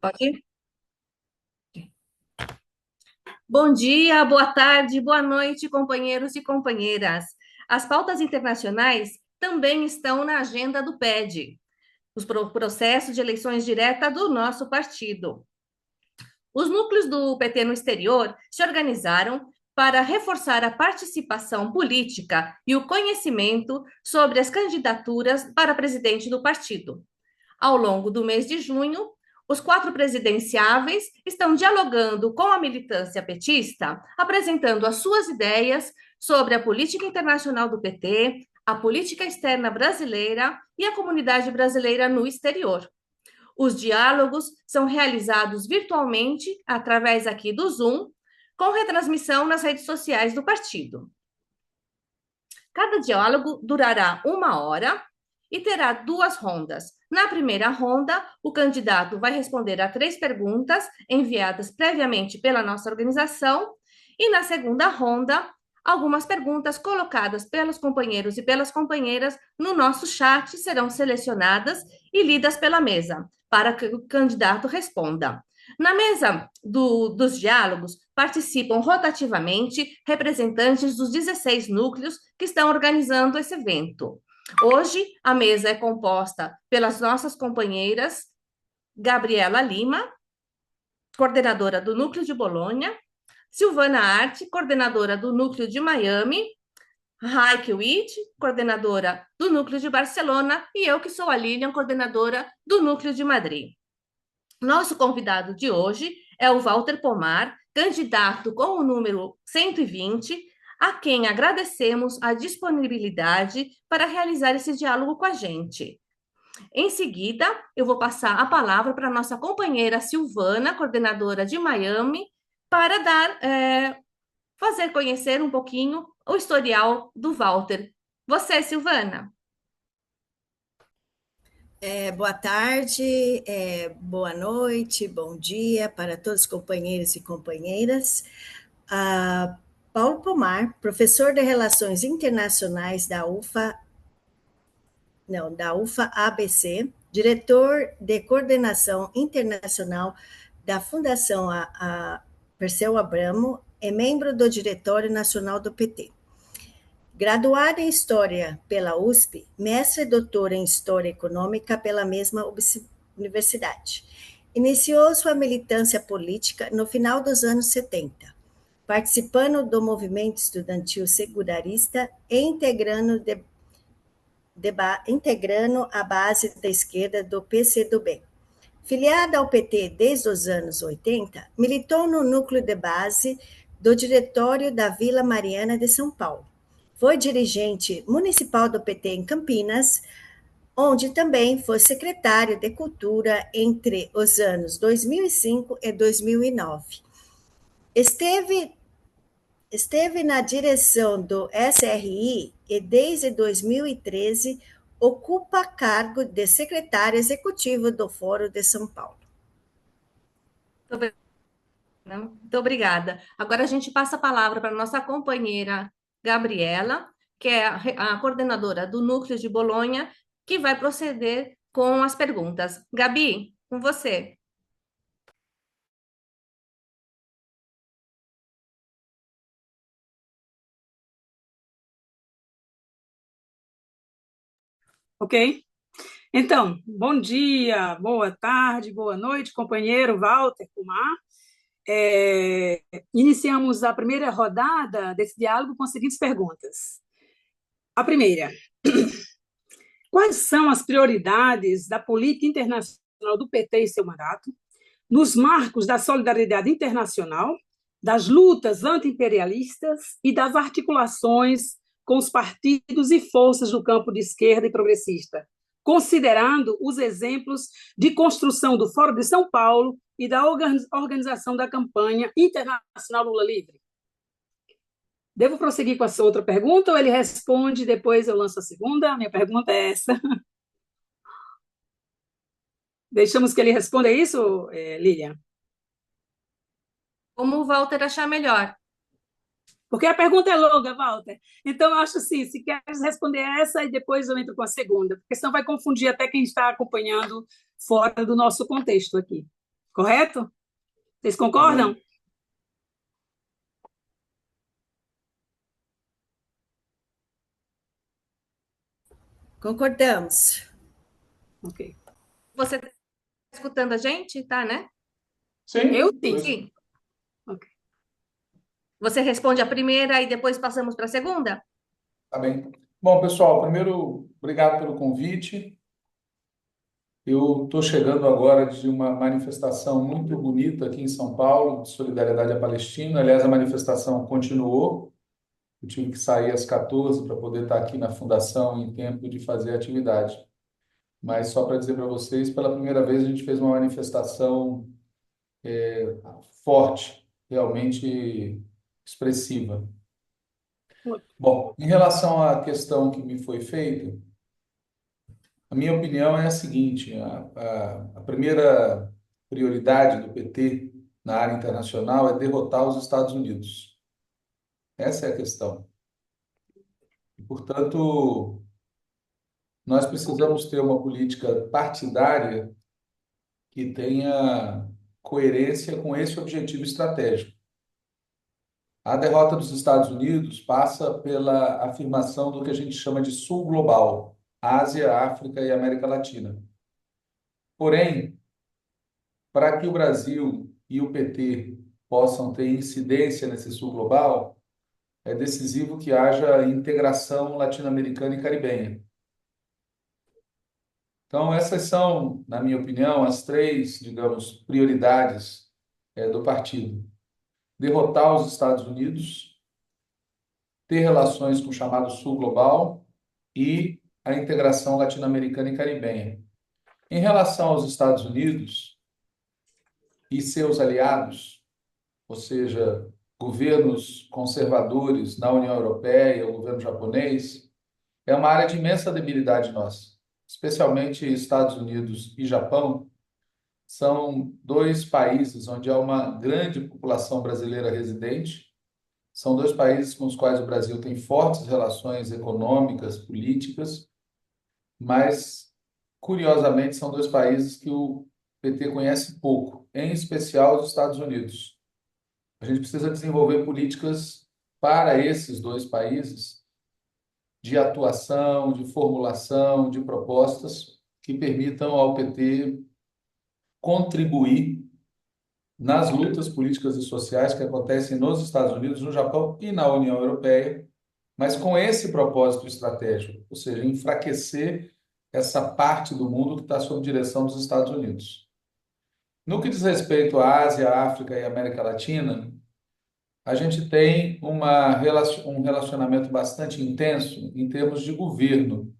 Pode ir? Bom dia, boa tarde, boa noite, companheiros e companheiras. As pautas internacionais também estão na agenda do PED, os processos de eleições diretas do nosso partido. Os núcleos do PT no exterior se organizaram para reforçar a participação política e o conhecimento sobre as candidaturas para presidente do partido. Ao longo do mês de junho, os quatro presidenciáveis estão dialogando com a militância petista, apresentando as suas ideias sobre a política internacional do PT, a política externa brasileira e a comunidade brasileira no exterior. Os diálogos são realizados virtualmente através aqui do Zoom, com retransmissão nas redes sociais do partido. Cada diálogo durará 1 hora e terá duas rondas. Na primeira ronda, o candidato vai responder a 3 perguntas enviadas previamente pela nossa organização, e na segunda ronda, algumas perguntas colocadas pelos companheiros e pelas companheiras no nosso chat serão selecionadas e lidas pela mesa, para que o candidato responda. Na mesa dos diálogos, participam rotativamente representantes dos 16 núcleos que estão organizando esse evento. Hoje, a mesa é composta pelas nossas companheiras Gabriela Lima, coordenadora do Núcleo de Bolonha, Silvana Arte, coordenadora do Núcleo de Miami, Heike Witt, coordenadora do Núcleo de Barcelona, e eu, que sou a Lilian, coordenadora do Núcleo de Madrid. Nosso convidado de hoje é o Walter Pomar, candidato com o número 120, a quem agradecemos a disponibilidade para realizar esse diálogo com a gente. Em seguida, eu vou passar a palavra para a nossa companheira Silvana, coordenadora de Miami, para fazer conhecer um pouquinho o historial do Walter. Você, Silvana? Boa tarde, boa noite, bom dia para todos os companheiros e companheiras. Paulo Pomar, professor de Relações Internacionais da UFA ABC, diretor de Coordenação Internacional da Fundação Perseu Abramo, é membro do Diretório Nacional do PT. Graduada em História pela USP, mestre e doutora em História Econômica pela mesma universidade. Iniciou sua militância política no final dos anos 70, participando do movimento estudantil segurarista e integrando a base da esquerda do PCdoB. Filiada ao PT desde os anos 80, militou no núcleo de base do Diretório da Vila Mariana de São Paulo. Foi dirigente municipal do PT em Campinas, onde também foi secretário de Cultura entre os anos 2005 e 2009. Esteve na direção do SRI e desde 2013 ocupa cargo de secretário executivo do Fórum de São Paulo. Muito obrigada. Agora a gente passa a palavra para a nossa companheira Gabriela, que é a coordenadora do Núcleo de Bolonha, que vai proceder com as perguntas. Gabi, com você. Ok? Então, bom dia, boa tarde, boa noite, companheiro Walter Pomar. Iniciamos a primeira rodada desse diálogo com as seguintes perguntas. A primeira: quais são as prioridades da política internacional do PT e seu mandato, nos marcos da solidariedade internacional, das lutas anti-imperialistas e das articulações com os partidos e forças do campo de esquerda e progressista, considerando os exemplos de construção do Fórum de São Paulo e da organização da campanha internacional Lula Livre? Devo prosseguir com a sua outra pergunta ou ele responde, depois eu lanço a segunda? A minha pergunta é essa. Deixamos que ele responda isso, Lilian? Como o Walter achar melhor. Porque a pergunta é longa, Walter. Então, eu acho assim, se queres responder essa, e depois eu entro com a segunda, porque senão vai confundir até quem está acompanhando fora do nosso contexto aqui. correto? Vocês Tá concordam? bem. Concordamos. Ok. Você está escutando a gente? Tá, né? Eu Sim, sim. Sim. Ok. Você responde a primeira e depois passamos para a segunda? tá bem. Bom, pessoal, primeiro, obrigado pelo convite. Eu estou chegando agora de uma manifestação muito bonita aqui em São Paulo, de solidariedade à Palestina. Aliás, a manifestação continuou. Eu tive que sair às 14 para poder estar aqui na fundação em tempo de fazer a atividade. Mas só para dizer para vocês, pela primeira vez a gente fez uma manifestação forte, realmente expressiva. Bom, em relação à questão que me foi feita, a minha opinião é a seguinte: a primeira prioridade do PT na área internacional é derrotar os Estados Unidos. Essa é a questão. E, portanto, nós precisamos ter uma política partidária que tenha coerência com esse objetivo estratégico. A derrota dos Estados Unidos passa pela afirmação do que a gente chama de Sul Global, Ásia, África e América Latina. Porém, para que o Brasil e o PT possam ter incidência nesse Sul Global, é decisivo que haja integração latino-americana e caribenha. Então, essas são, na minha opinião, as três, digamos, prioridades do partido: derrotar os Estados Unidos, ter relações com o chamado Sul Global e a integração latino-americana e caribenha. Em relação aos Estados Unidos e seus aliados, ou seja, governos conservadores na União Europeia, o governo japonês, é uma área de imensa debilidade nossa, especialmente Estados Unidos e Japão. São dois países onde há uma grande população brasileira residente. São dois países com os quais o Brasil tem fortes relações econômicas, políticas, mas, curiosamente, são dois países que o PT conhece pouco, em especial os Estados Unidos. A gente precisa desenvolver políticas para esses dois países de atuação, de formulação, de propostas que permitam ao PT contribuir nas lutas políticas e sociais que acontecem nos Estados Unidos, no Japão e na União Europeia, mas com esse propósito estratégico, ou seja, enfraquecer essa parte do mundo que está sob direção dos Estados Unidos. No que diz respeito à Ásia, África e América Latina, a gente tem um relacionamento bastante intenso em termos de governo,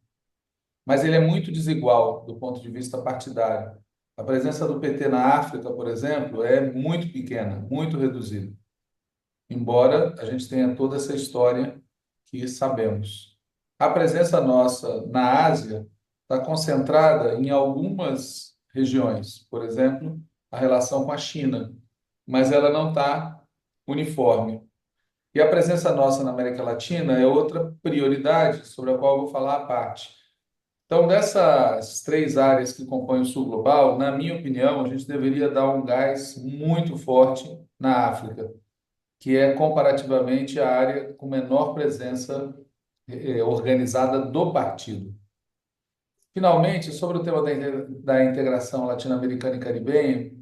mas ele é muito desigual do ponto de vista partidário. A presença do PT na África, por exemplo, é muito pequena, muito reduzida, embora a gente tenha toda essa história que sabemos. A presença nossa na Ásia está concentrada em algumas regiões, por exemplo, a relação com a China, mas ela não está uniforme. E a presença nossa na América Latina é outra prioridade sobre a qual eu vou falar à parte. Então, dessas três áreas que compõem o Sul Global, na minha opinião, a gente deveria dar um gás muito forte na África, que é comparativamente a área com menor presença organizada do partido. Finalmente, sobre o tema da integração latino-americana e caribenha,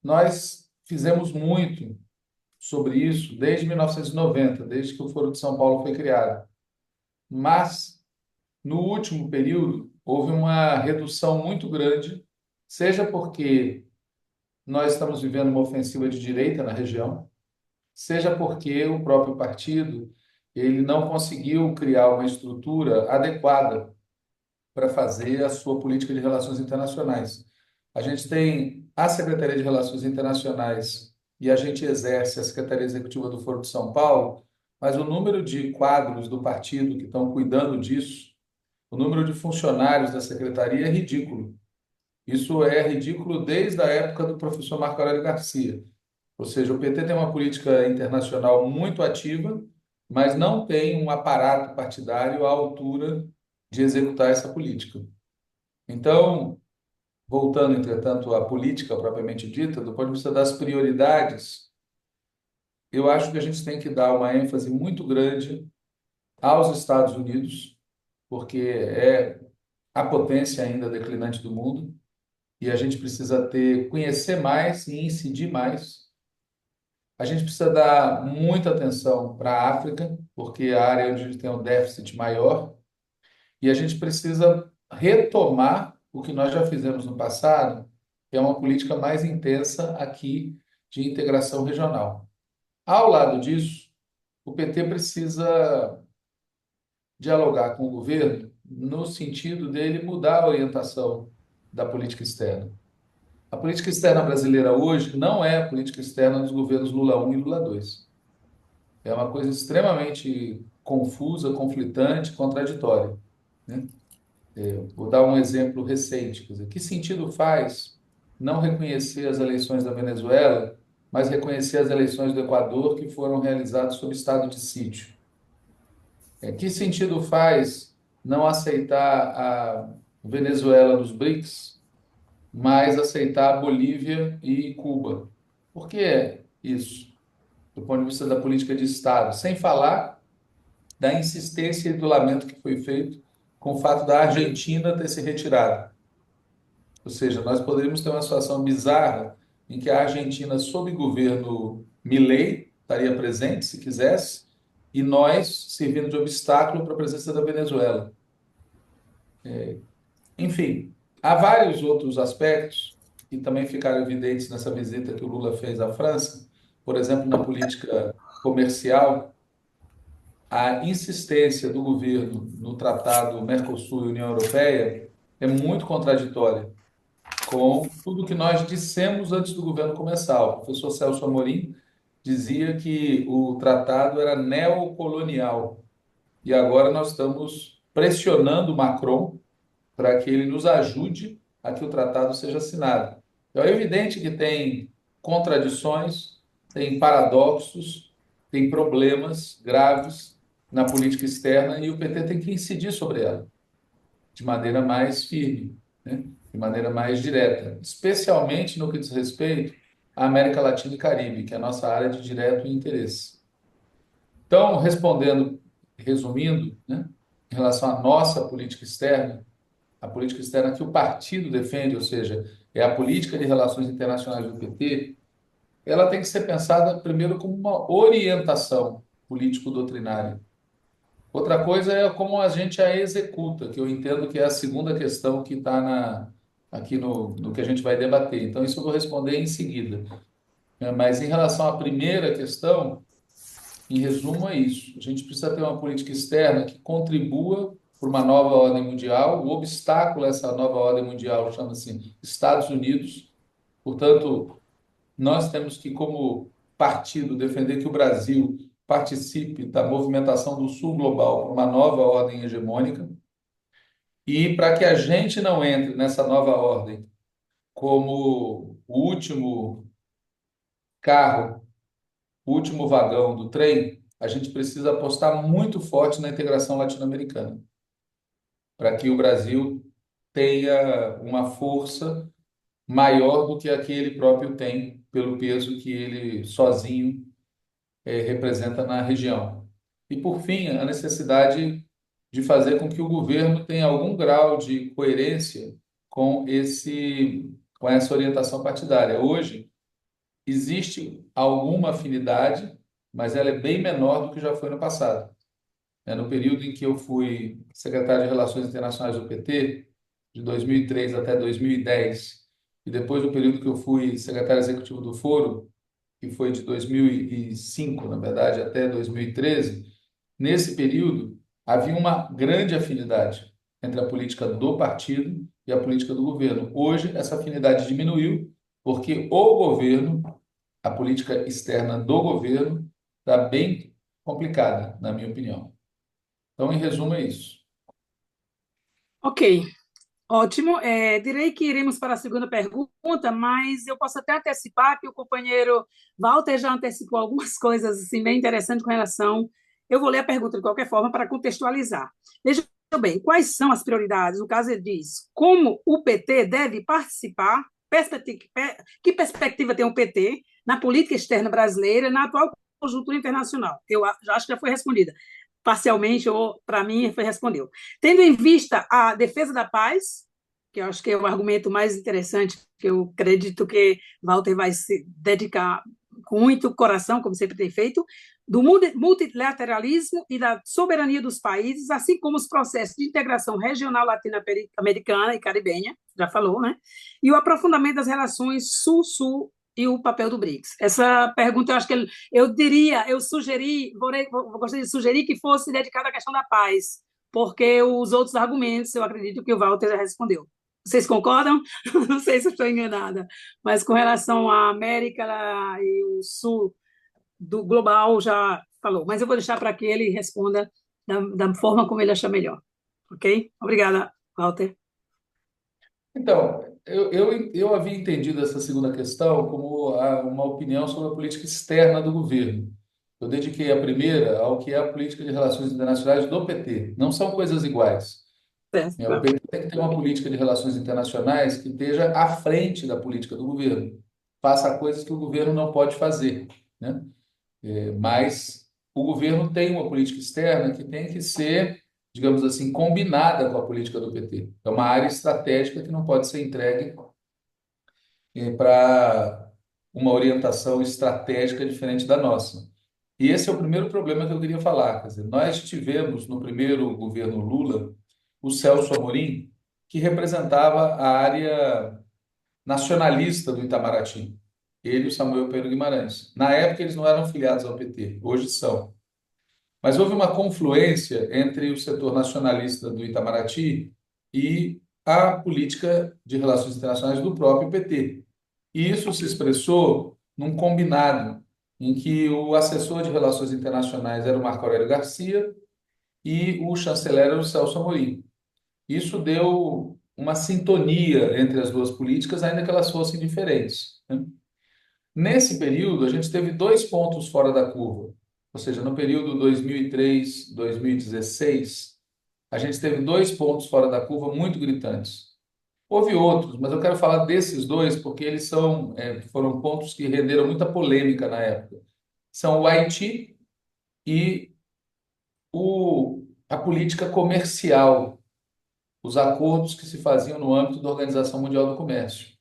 nós fizemos muito sobre isso desde 1990, desde que o Foro de São Paulo foi criado. Mas, no último período, houve uma redução muito grande, seja porque nós estamos vivendo uma ofensiva de direita na região, seja porque o próprio partido ele não conseguiu criar uma estrutura adequada para fazer a sua política de relações internacionais. A gente tem a Secretaria de Relações Internacionais e a gente exerce a Secretaria Executiva do Foro de São Paulo, mas o número de quadros do partido que estão cuidando disso, o número de funcionários da secretaria é ridículo. Isso é ridículo desde a época do professor Marco Aurélio Garcia. Ou seja, o PT tem uma política internacional muito ativa, mas não tem um aparato partidário à altura de executar essa política. Então, voltando, entretanto, à política propriamente dita, do ponto de vista das prioridades, eu acho que a gente tem que dar uma ênfase muito grande aos Estados Unidos, porque é a potência ainda declinante do mundo, e a gente precisa conhecer mais e incidir mais. A gente precisa dar muita atenção para a África, porque é a área onde a gente tem um déficit maior, e a gente precisa retomar o que nós já fizemos no passado, que é uma política mais intensa aqui de integração regional. Ao lado disso, o PT precisa dialogar com o governo no sentido dele mudar a orientação da política externa. A política externa brasileira hoje não é a política externa dos governos Lula 1 e Lula 2. É uma coisa extremamente confusa, conflitante, contraditória, né? Vou dar um exemplo recente. Quer dizer, que sentido faz não reconhecer as eleições da Venezuela, mas reconhecer as eleições do Equador que foram realizadas sob estado de sítio? Que sentido faz não aceitar a Venezuela nos BRICS, mas aceitar a Bolívia e Cuba? Por que é isso, do ponto de vista da política de Estado? Sem falar da insistência e do lamento que foi feito com o fato da Argentina ter se retirado. Ou seja, nós poderíamos ter uma situação bizarra em que a Argentina, sob governo Milei, estaria presente, se quisesse, e nós servindo de obstáculo para a presença da Venezuela. Enfim, há vários outros aspectos que também ficaram evidentes nessa visita que o Lula fez à França, por exemplo, na política comercial, a insistência do governo no Tratado Mercosul e União Europeia é muito contraditória com tudo que nós dissemos antes do governo começar. O professor Celso Amorim dizia que o tratado era neocolonial e agora nós estamos pressionando Macron para que ele nos ajude a que o tratado seja assinado. Então, é evidente que tem contradições, tem paradoxos, tem problemas graves na política externa e o PT tem que incidir sobre ela de maneira mais firme, né? De maneira mais direta, especialmente no que diz respeito à América Latina e Caribe, que é a nossa área de direto interesse. Então, respondendo, resumindo, né, em relação à nossa política externa, a política externa que o partido defende, ou seja, é a política de relações internacionais do PT, ela tem que ser pensada primeiro como uma orientação político-doutrinária. Outra coisa é como a gente a executa, que eu entendo que é a segunda questão que está aqui no que a gente vai debater. Então, isso eu vou responder em seguida. Mas em relação à primeira questão, em resumo, é isso. A gente precisa ter uma política externa que contribua para uma nova ordem mundial. O obstáculo a essa nova ordem mundial chama-se Estados Unidos. Portanto, nós temos que, como partido, defender que o Brasil participe da movimentação do Sul global para uma nova ordem hegemônica e para que a gente não entre nessa nova ordem como o último carro, o último vagão do trem, a gente precisa apostar muito forte na integração latino-americana, para que o Brasil tenha uma força maior do que a que ele próprio tem, pelo peso que ele sozinho representa na região. E, por fim, a necessidade de fazer com que o governo tenha algum grau de coerência com essa orientação partidária. Hoje, existe alguma afinidade, mas ela é bem menor do que já foi no passado. No período em que eu fui secretário de Relações Internacionais do PT, de 2003 até 2010, e depois do período que eu fui secretário executivo do Foro, que foi de 2005, na verdade, até 2013, nesse período havia uma grande afinidade entre a política do partido e a política do governo. Hoje, essa afinidade diminuiu, porque o governo, a política externa do governo, está bem complicada, na minha opinião. Então, em resumo, é isso. Ok, ótimo. Direi que iremos para a segunda pergunta, mas eu posso até antecipar que o companheiro Walter já antecipou algumas coisas assim, bem interessantes com relação. Eu vou ler a pergunta de qualquer forma para contextualizar. Veja bem, quais são as prioridades? No caso, ele diz como o PT deve participar, que perspectiva tem o PT na política externa brasileira, na atual conjuntura internacional. Eu já acho que já foi respondida. Parcialmente, ou para mim, foi respondeu. Tendo em vista a defesa da paz, que eu acho que é o argumento mais interessante, que eu acredito que Walter vai se dedicar com muito coração, como sempre tem feito, do multilateralismo e da soberania dos países, assim como os processos de integração regional latino-americana e caribenha, já falou, né? E o aprofundamento das relações Sul-Sul e o papel do BRICS. Essa pergunta, eu acho que gostaria de sugerir que fosse dedicada à questão da paz, porque os outros argumentos, eu acredito que o Walter já respondeu. Vocês concordam? Não sei se eu estou enganada, mas com relação à América e o Sul do global já falou, mas eu vou deixar para que ele responda da forma como ele achar melhor. Ok? Obrigada, Walter. Então, eu havia entendido essa segunda questão como uma opinião sobre a política externa do governo. Eu dediquei a primeira ao que é a política de relações internacionais do PT. Não são coisas iguais. O PT tem que ter uma política de relações internacionais que esteja à frente da política do governo. Faça coisas que o governo não pode fazer, né? Mas o governo tem uma política externa que tem que ser, digamos assim, combinada com a política do PT. É uma área estratégica que não pode ser entregue para uma orientação estratégica diferente da nossa. E esse é o primeiro problema que eu queria falar. Quer dizer, nós tivemos no primeiro governo Lula o Celso Amorim, que representava a área nacionalista do Itamaraty. Ele e o Samuel Pedro Guimarães. Na época, eles não eram filiados ao PT, hoje são. Mas houve uma confluência entre o setor nacionalista do Itamaraty e a política de relações internacionais do próprio PT. E isso se expressou num combinado em que o assessor de relações internacionais era o Marco Aurélio Garcia e o chanceler era o Celso Amorim. Isso deu uma sintonia entre as duas políticas, ainda que elas fossem diferentes, né? Nesse período, a gente teve dois pontos fora da curva. Ou seja, no período 2003-2016, a gente teve dois pontos fora da curva muito gritantes. Houve outros, mas eu quero falar desses dois porque eles foram pontos que renderam muita polêmica na época. São o Haiti e a política comercial, os acordos que se faziam no âmbito da Organização Mundial do Comércio.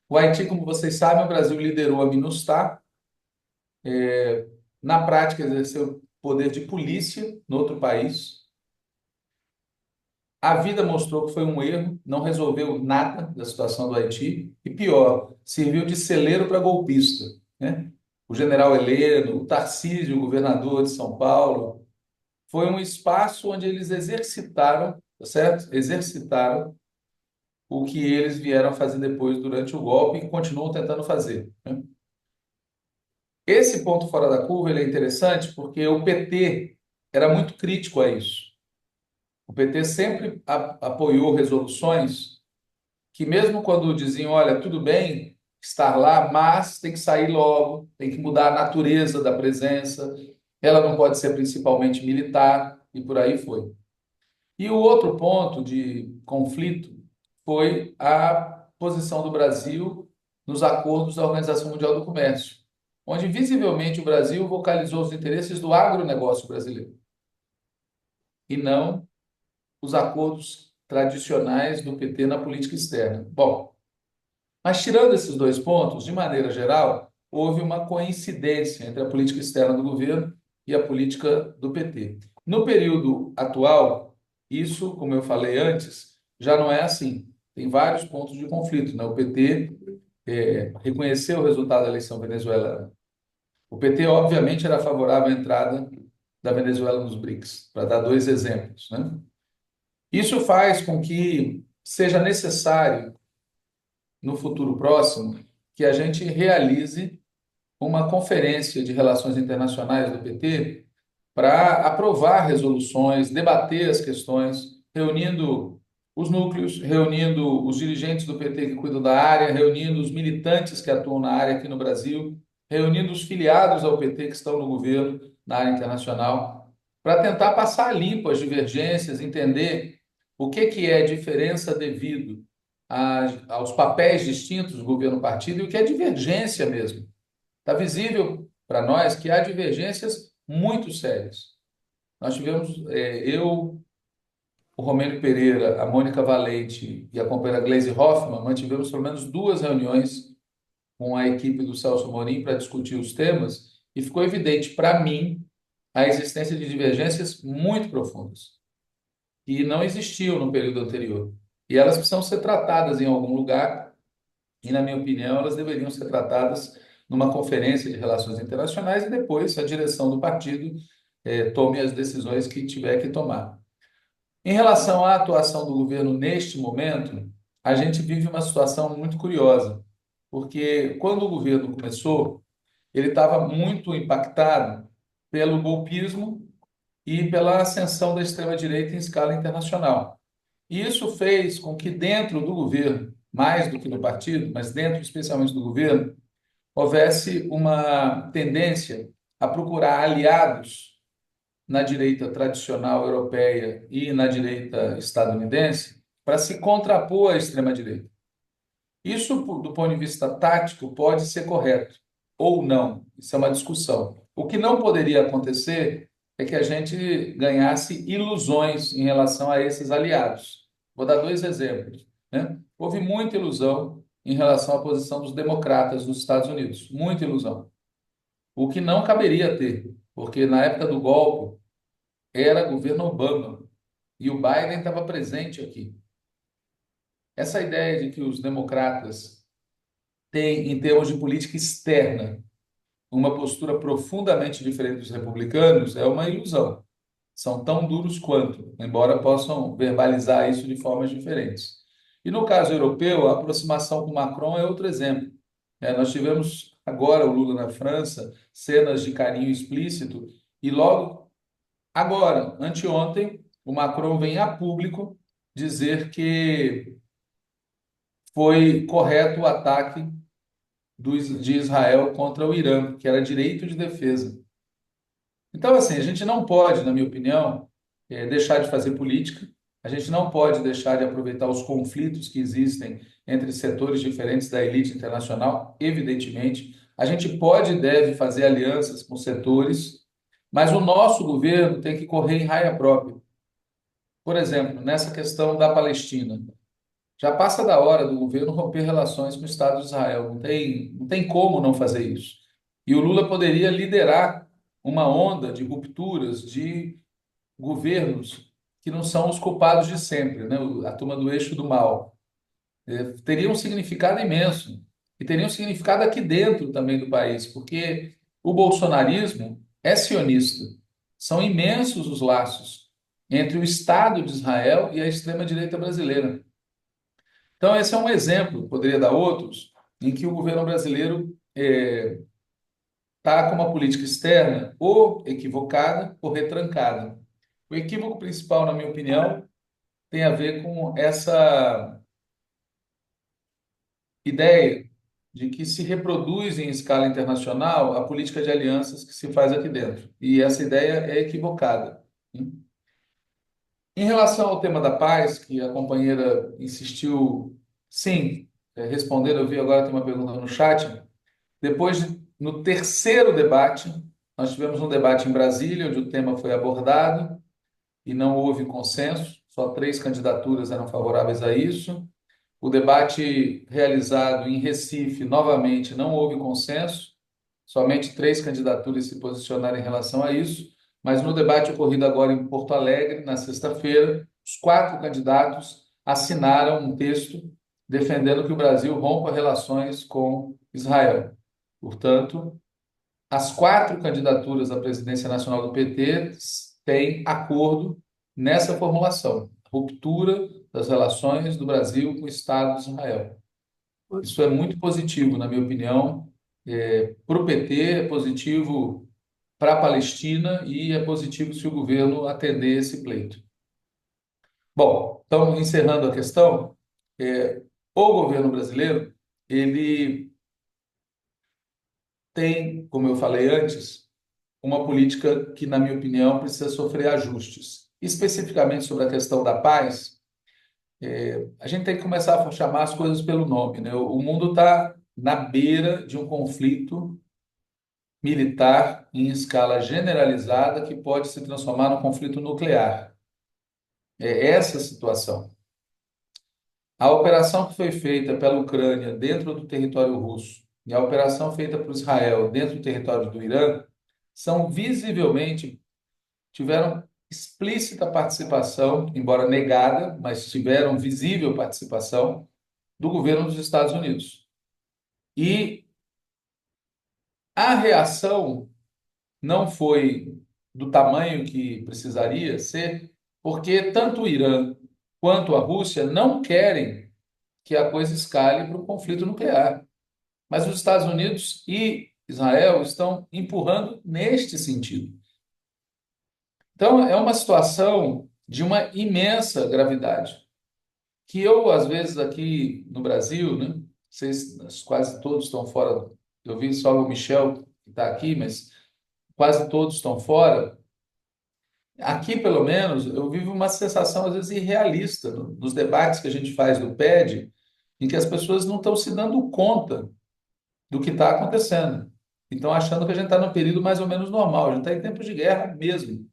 O Haiti, como vocês sabem, o Brasil liderou a MINUSTAH, na prática exerceu poder de polícia no outro país. A vida mostrou que foi um erro, não resolveu nada da situação do Haiti e, pior, serviu de celeiro para golpista, né? O general Heleno, o Tarcísio, o governador de São Paulo, foi um espaço onde eles exercitaram, tá certo? Exercitaram o que eles vieram fazer depois durante o golpe e continuam tentando fazer, né? Esse ponto fora da curva ele é interessante porque o PT era muito crítico a isso. O PT sempre apoiou resoluções que, mesmo quando diziam, olha, tudo bem estar lá, mas tem que sair logo, tem que mudar a natureza da presença, ela não pode ser principalmente militar, e por aí foi. E o outro ponto de conflito foi a posição do Brasil nos acordos da Organização Mundial do Comércio, onde visivelmente o Brasil vocalizou os interesses do agronegócio brasileiro e não os acordos tradicionais do PT na política externa. Bom, mas tirando esses dois pontos, de maneira geral, houve uma coincidência entre a política externa do governo e a política do PT. No período atual, isso, como eu falei antes, já não é assim. Tem vários pontos de conflito, né? O PT reconheceu o resultado da eleição venezuelana. O PT, obviamente, era favorável à entrada da Venezuela nos BRICS, para dar dois exemplos, né? Isso faz com que seja necessário, no futuro próximo, que a gente realize uma conferência de relações internacionais do PT para aprovar resoluções, debater as questões, reunindo os núcleos, reunindo os dirigentes do PT que cuidam da área, reunindo os militantes que atuam na área aqui no Brasil, reunindo os filiados ao PT que estão no governo, na área internacional, para tentar passar a limpo as divergências, entender o que é diferença devido aos papéis distintos do governo-partido e o que é divergência mesmo. Está visível para nós que há divergências muito sérias. Nós tivemos, eu, o Romênio Pereira, a Mônica Valente e a companheira Gleisi Hoffmann, mantivemos pelo menos 2 reuniões com a equipe do Celso Amorim para discutir os temas e ficou evidente para mim a existência de divergências muito profundas que não existiam no período anterior. E elas precisam ser tratadas em algum lugar e, na minha opinião, elas deveriam ser tratadas numa conferência de relações internacionais e depois a direção do partido tome as decisões que tiver que tomar. Em relação à atuação do governo neste momento, a gente vive uma situação muito curiosa, porque quando o governo começou, ele estava muito impactado pelo golpismo e pela ascensão da extrema-direita em escala internacional. E isso fez com que dentro do governo, mais do que do partido, mas dentro especialmente do governo, houvesse uma tendência a procurar aliados na direita tradicional europeia e na direita estadunidense para se contrapor à extrema-direita. Isso, do ponto de vista tático, pode ser correto ou não. Isso é uma discussão. O que não poderia acontecer é que a gente ganhasse ilusões em relação a esses aliados. Vou dar 2 exemplos, né? Houve muita ilusão em relação à posição dos democratas nos Estados Unidos, muita ilusão. O que não caberia ter, porque na época do golpe era governo Obama e o Biden estava presente aqui. Essa ideia de que os democratas têm, em termos de política externa, uma postura profundamente diferente dos republicanos é uma ilusão. São tão duros quanto, embora possam verbalizar isso de formas diferentes. E no caso europeu, a aproximação com Macron é outro exemplo. Nós tivemos agora o Lula na França, cenas de carinho explícito, e logo agora, anteontem, o Macron vem a público dizer que foi correto o ataque de Israel contra o Irã, que era direito de defesa. Então, assim, a gente não pode, na minha opinião, deixar de fazer política, a gente não pode deixar de aproveitar os conflitos que existem entre setores diferentes da elite internacional, evidentemente. A gente pode e deve fazer alianças com setores, mas o nosso governo tem que correr em raia própria. Por exemplo, nessa questão da Palestina. Já passa da hora do governo romper relações com o Estado de Israel. Não tem como não fazer isso. E o Lula poderia liderar uma onda de rupturas de governos que não são os culpados de sempre, né? A turma do eixo do mal. Teria um significado imenso. E teria um significado aqui dentro também do país, porque o bolsonarismo é sionista. São imensos os laços entre o Estado de Israel e a extrema-direita brasileira. Então, esse é um exemplo, poderia dar outros, em que o governo brasileiro está com uma política externa ou equivocada ou retrancada. O equívoco principal, na minha opinião, tem a ver com essa ideia de que se reproduz em escala internacional a política de alianças que se faz aqui dentro. E essa ideia é equivocada. Em relação ao tema da paz, que a companheira insistiu, sim, responder, eu vi agora tem uma pergunta no chat. No terceiro debate, nós tivemos um debate em Brasília, onde o tema foi abordado e não houve consenso, só 3 candidaturas eram favoráveis a isso. O debate realizado em Recife, novamente, não houve consenso, somente 3 candidaturas se posicionaram em relação a isso. Mas no debate ocorrido agora em Porto Alegre, na sexta-feira, os 4 candidatos assinaram um texto defendendo que o Brasil rompa relações com Israel. Portanto, as 4 candidaturas à presidência nacional do PT têm acordo nessa formulação: ruptura das relações do Brasil com o Estado de Israel. Isso é muito positivo, na minha opinião. Para o PT, é positivo para a Palestina e é positivo se o governo atender esse pleito. Bom, então, encerrando a questão, o governo brasileiro, ele tem, como eu falei antes, uma política que, na minha opinião, precisa sofrer ajustes. Especificamente sobre a questão da paz, a gente tem que começar a chamar as coisas pelo nome, né? O mundo está na beira de um conflito militar em escala generalizada que pode se transformar num conflito nuclear. É essa a situação. A operação que foi feita pela Ucrânia dentro do território russo e a operação feita por Israel dentro do território do Irã são visivelmente, tiveram explícita participação, embora negada, mas tiveram visível participação do governo dos Estados Unidos. E a reação não foi do tamanho que precisaria ser, porque tanto o Irã quanto a Rússia não querem que a coisa escale para um conflito nuclear. Mas os Estados Unidos e Israel estão empurrando neste sentido. Então, é uma situação de uma imensa gravidade, que eu, às vezes, aqui no Brasil, né, vocês quase todos estão fora, eu vi só o Michel que está aqui, mas quase todos estão fora. Aqui, pelo menos, eu vivo uma sensação, às vezes, irrealista nos debates que a gente faz do PED, em que as pessoas não estão se dando conta do que está acontecendo. Então, achando que a gente está num período mais ou menos normal, a gente está em tempo de guerra mesmo.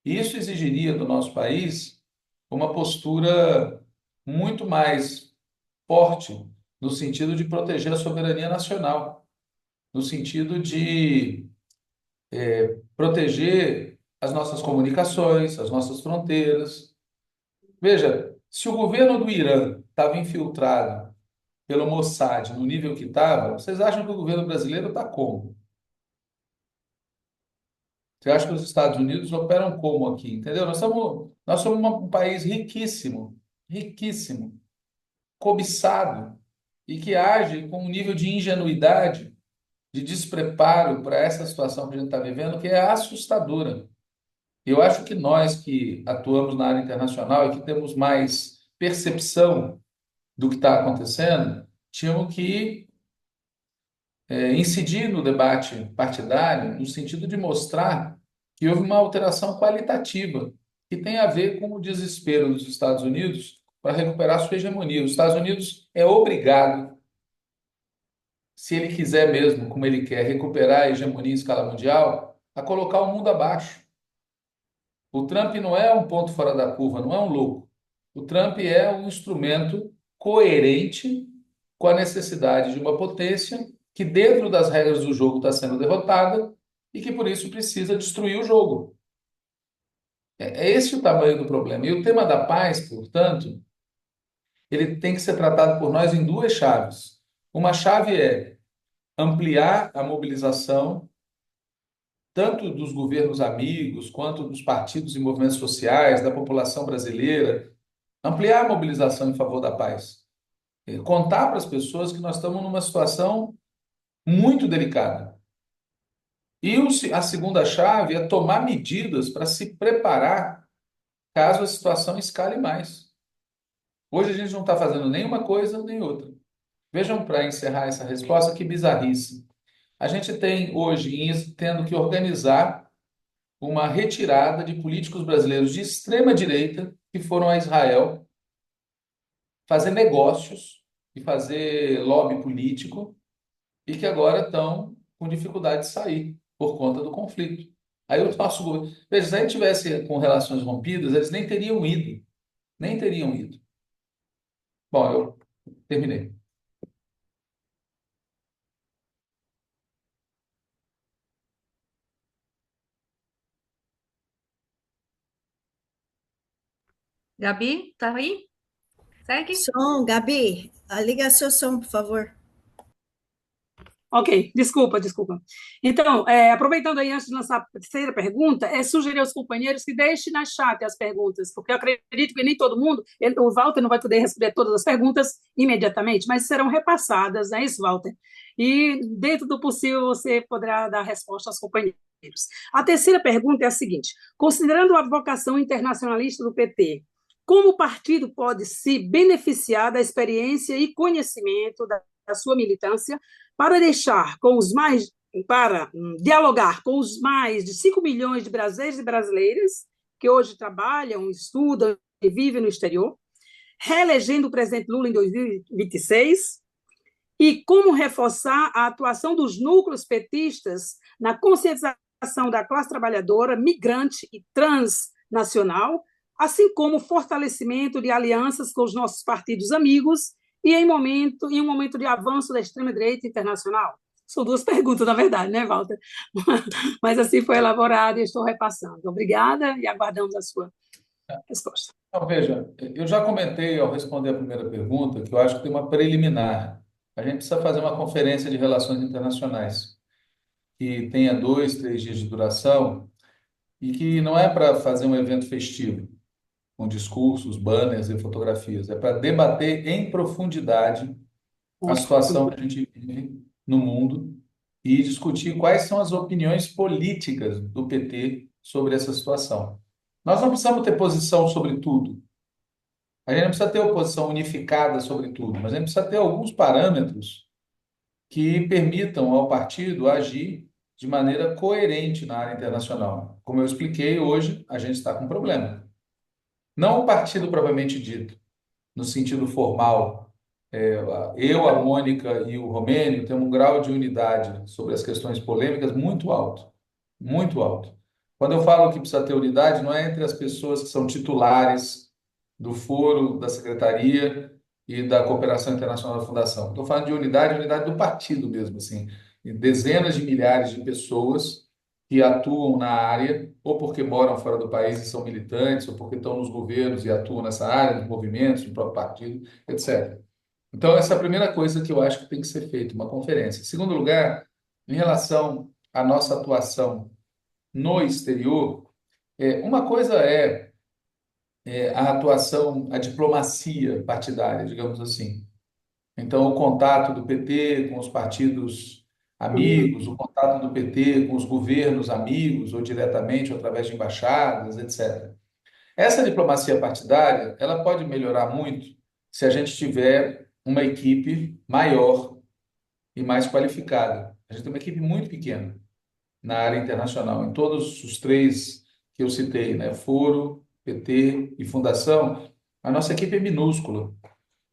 E isso exigiria do nosso país uma postura muito mais forte, no sentido de proteger a soberania nacional, no sentido de proteger as nossas comunicações, as nossas fronteiras. Veja, se o governo do Irã estava infiltrado pelo Mossad no nível que estava, vocês acham que o governo brasileiro está como? Você acha que os Estados Unidos operam como aqui? Entendeu? Nós somos um país riquíssimo, riquíssimo, cobiçado, e que age com um nível de ingenuidade, de despreparo para essa situação que a gente está vivendo, que é assustadora. Eu acho que nós que atuamos na área internacional e que temos mais percepção do que está acontecendo, tínhamos que incidir no debate partidário no sentido de mostrar que houve uma alteração qualitativa que tem a ver com o desespero dos Estados Unidos para recuperar sua hegemonia. Os Estados Unidos é obrigado, se ele quiser mesmo, como ele quer, recuperar a hegemonia em escala mundial, a colocar o mundo abaixo. O Trump não é um ponto fora da curva, não é um louco. O Trump é um instrumento coerente com a necessidade de uma potência que, dentro das regras do jogo, está sendo derrotada e que, por isso, precisa destruir o jogo. É esse o tamanho do problema. E o tema da paz, portanto, ele tem que ser tratado por nós em duas chaves. Uma chave é ampliar a mobilização tanto dos governos amigos, quanto dos partidos e movimentos sociais, da população brasileira, ampliar a mobilização em favor da paz. Contar para as pessoas que nós estamos numa situação muito delicada. E a segunda chave é tomar medidas para se preparar caso a situação escale mais. Hoje a gente não está fazendo nenhuma coisa nem outra. Vejam, para encerrar essa resposta, que bizarrice. A gente tem hoje tendo que organizar uma retirada de políticos brasileiros de extrema direita que foram a Israel fazer negócios e fazer lobby político e que agora estão com dificuldade de sair por conta do conflito. Aí o nosso governo... Veja, se a gente tivesse com relações rompidas, eles nem teriam ido. Nem teriam ido. Bom, eu terminei. Gabi, tá aí? Segue? Som, Gabi, liga seu som, por favor. Ok, desculpa. Então, aproveitando aí, antes de lançar a terceira pergunta, sugerir aos companheiros que deixem na chat as perguntas, porque eu acredito que nem todo mundo, o Walter não vai poder responder todas as perguntas imediatamente, mas serão repassadas, não é isso, Walter? E, dentro do possível, você poderá dar resposta aos companheiros. A terceira pergunta é a seguinte: considerando a vocação internacionalista do PT, como o partido pode se beneficiar da experiência e conhecimento da sua militância para deixar com os mais para dialogar com os mais de 5 milhões de brasileiros e brasileiras que hoje trabalham, estudam e vivem no exterior, reelegendo o presidente Lula em 2026, e como reforçar a atuação dos núcleos petistas na conscientização da classe trabalhadora, migrante e transnacional, assim como o fortalecimento de alianças com os nossos partidos amigos e em um momento de avanço da extrema-direita internacional. São duas perguntas, na verdade, né, Walter? Mas assim foi elaborado e estou repassando. Obrigada e aguardamos a sua resposta. Então, veja, eu já comentei ao responder a primeira pergunta que eu acho que tem uma preliminar. A gente precisa fazer uma conferência de relações internacionais que tenha 2, 3 dias de duração e que não é para fazer um evento festivo, com discursos, banners e fotografias. É para debater em profundidade a situação que a gente vive no mundo e discutir quais são as opiniões políticas do PT sobre essa situação. Nós não precisamos ter posição sobre tudo. A gente não precisa ter oposição unificada sobre tudo, mas a gente precisa ter alguns parâmetros que permitam ao partido agir de maneira coerente na área internacional. Como eu expliquei, hoje a gente está com um problema. Não o partido propriamente dito, no sentido formal. Eu, a Mônica e o Romênio temos um grau de unidade sobre as questões polêmicas muito alto, muito alto. Quando eu falo que precisa ter unidade, não é entre as pessoas que são titulares do foro, da secretaria e da cooperação internacional da fundação. Estou falando de unidade do partido mesmo, assim, e dezenas de milhares de pessoas que atuam na área, ou porque moram fora do país e são militantes, ou porque estão nos governos e atuam nessa área, nos movimentos, no próprio partido, etc. Então, essa é a primeira coisa que eu acho que tem que ser feita, uma conferência. Em segundo lugar, em relação à nossa atuação no exterior, uma coisa a atuação, a diplomacia partidária, digamos assim. Então, o contato do PT com os partidos amigos, o contato do PT com os governos amigos, ou diretamente, ou através de embaixadas, etc. Essa diplomacia partidária, ela pode melhorar muito se a gente tiver uma equipe maior e mais qualificada. A gente tem uma equipe muito pequena na área internacional, em todos os três que eu citei, né? Foro, PT e Fundação, a nossa equipe é minúscula.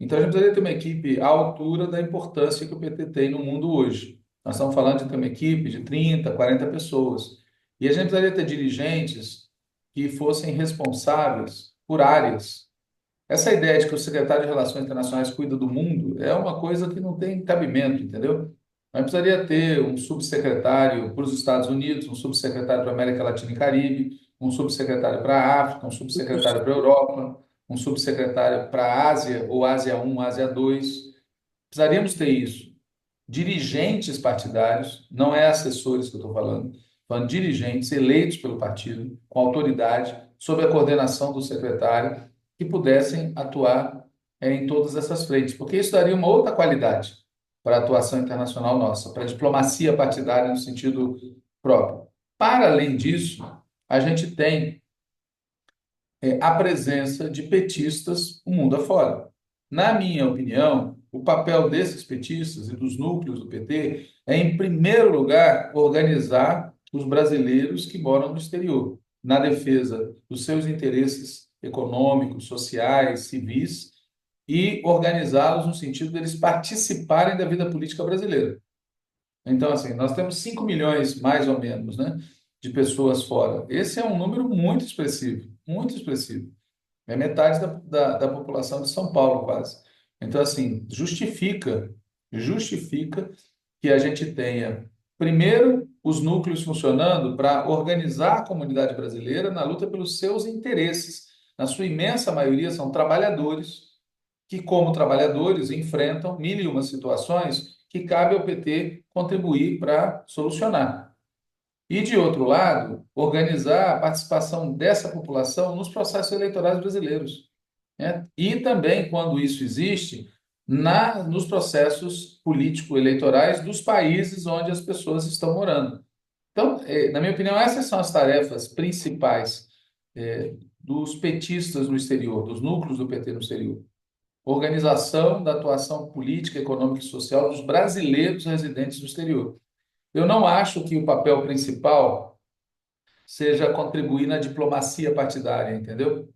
Então, a gente precisaria ter uma equipe à altura da importância que o PT tem no mundo hoje. Nós estamos falando de ter uma equipe de 30, 40 pessoas. E a gente precisaria ter dirigentes que fossem responsáveis por áreas. Essa ideia de que o secretário de Relações Internacionais cuida do mundo é uma coisa que não tem cabimento, entendeu? Nós precisaria ter um subsecretário para os Estados Unidos, um subsecretário para a América Latina e Caribe, um subsecretário para a África, um subsecretário para a Europa, um subsecretário para a Ásia, ou Ásia 1, Ásia 2. Precisaríamos ter isso. Dirigentes partidários, não é assessores que eu estou falando dirigentes eleitos pelo partido, com autoridade, sob a coordenação do secretário, que pudessem atuar em todas essas frentes, porque isso daria uma outra qualidade para a atuação internacional nossa, para a diplomacia partidária no sentido próprio. Para além disso, a gente tem a presença de petistas o mundo afora. Na minha opinião, o papel desses petistas e dos núcleos do PT é, em primeiro lugar, organizar os brasileiros que moram no exterior, na defesa dos seus interesses econômicos, sociais, civis, e organizá-los no sentido deles participarem da vida política brasileira. Então, assim, nós temos 5 milhões, mais ou menos, né, de pessoas fora. Esse é um número muito expressivo, muito expressivo. É metade da população de São Paulo, quase. Então, assim, justifica que a gente tenha, primeiro, os núcleos funcionando para organizar a comunidade brasileira na luta pelos seus interesses. Na sua imensa maioria, são trabalhadores que, como trabalhadores, enfrentam mil e uma situações que cabe ao PT contribuir para solucionar. E, de outro lado, organizar a participação dessa população nos processos eleitorais brasileiros, né? E também, quando isso existe, nos processos político-eleitorais dos países onde as pessoas estão morando. Então, na minha opinião, essas são as tarefas principais dos petistas no exterior, dos núcleos do PT no exterior. Organização da atuação política, econômica e social dos brasileiros residentes no exterior. Eu não acho que o papel principal seja contribuir na diplomacia partidária, entendeu?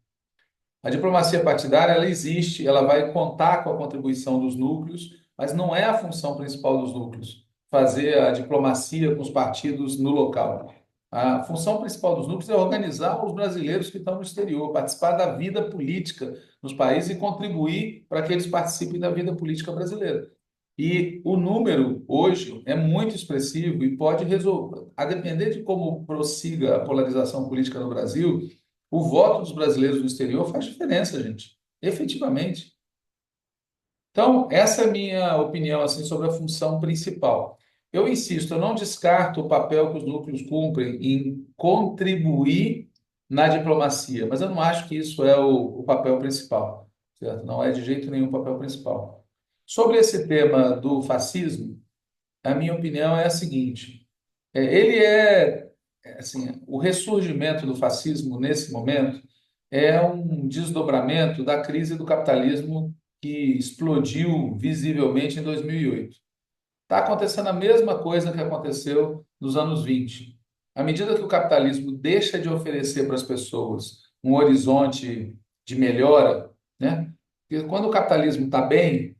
A diplomacia partidária, ela existe, ela vai contar com a contribuição dos núcleos, mas não é a função principal dos núcleos fazer a diplomacia com os partidos no local. A função principal dos núcleos é organizar os brasileiros que estão no exterior, participar da vida política nos países e contribuir para que eles participem da vida política brasileira. E o número hoje é muito expressivo e pode resolver, a depender de como prossiga a polarização política no Brasil, o voto dos brasileiros no exterior faz diferença, gente, efetivamente. Então, essa é a minha opinião assim sobre a função principal. Eu insisto, eu não descarto o papel que os núcleos cumprem em contribuir na diplomacia, mas eu não acho que isso é o papel principal, certo? Não é de jeito nenhum o papel principal. Sobre esse tema do fascismo, a minha opinião é a seguinte: ele assim, o ressurgimento do fascismo nesse momento é um desdobramento da crise do capitalismo que explodiu visivelmente em 2008. Está acontecendo a mesma coisa que aconteceu nos anos 20. À medida que o capitalismo deixa de oferecer para as pessoas um horizonte de melhora, né? Porque quando o capitalismo está bem,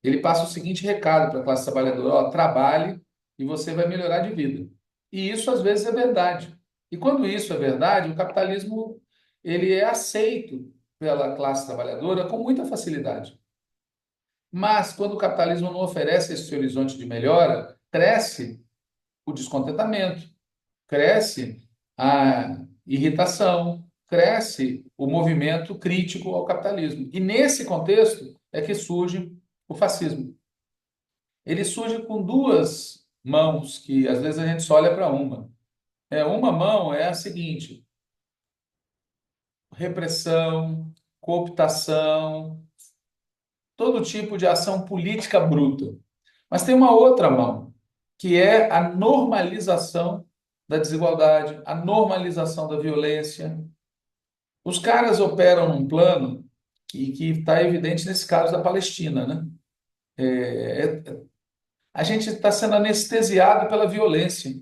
ele passa o seguinte recado para a classe trabalhadora: ó, trabalhe e você vai melhorar de vida. E isso às vezes é verdade. E quando isso é verdade, o capitalismo ele é aceito pela classe trabalhadora com muita facilidade. Mas quando o capitalismo não oferece esse horizonte de melhora, cresce o descontentamento, cresce a irritação, cresce o movimento crítico ao capitalismo. E nesse contexto é que surge o fascismo. Ele surge com duas mãos, que às vezes a gente só olha para uma. Uma mão é a seguinte: repressão, cooptação, todo tipo de ação política bruta. Mas tem uma outra mão, que é a normalização da desigualdade, a normalização da violência. Os caras operam num plano que está evidente nesse caso da Palestina, né? A gente está sendo anestesiado pela violência.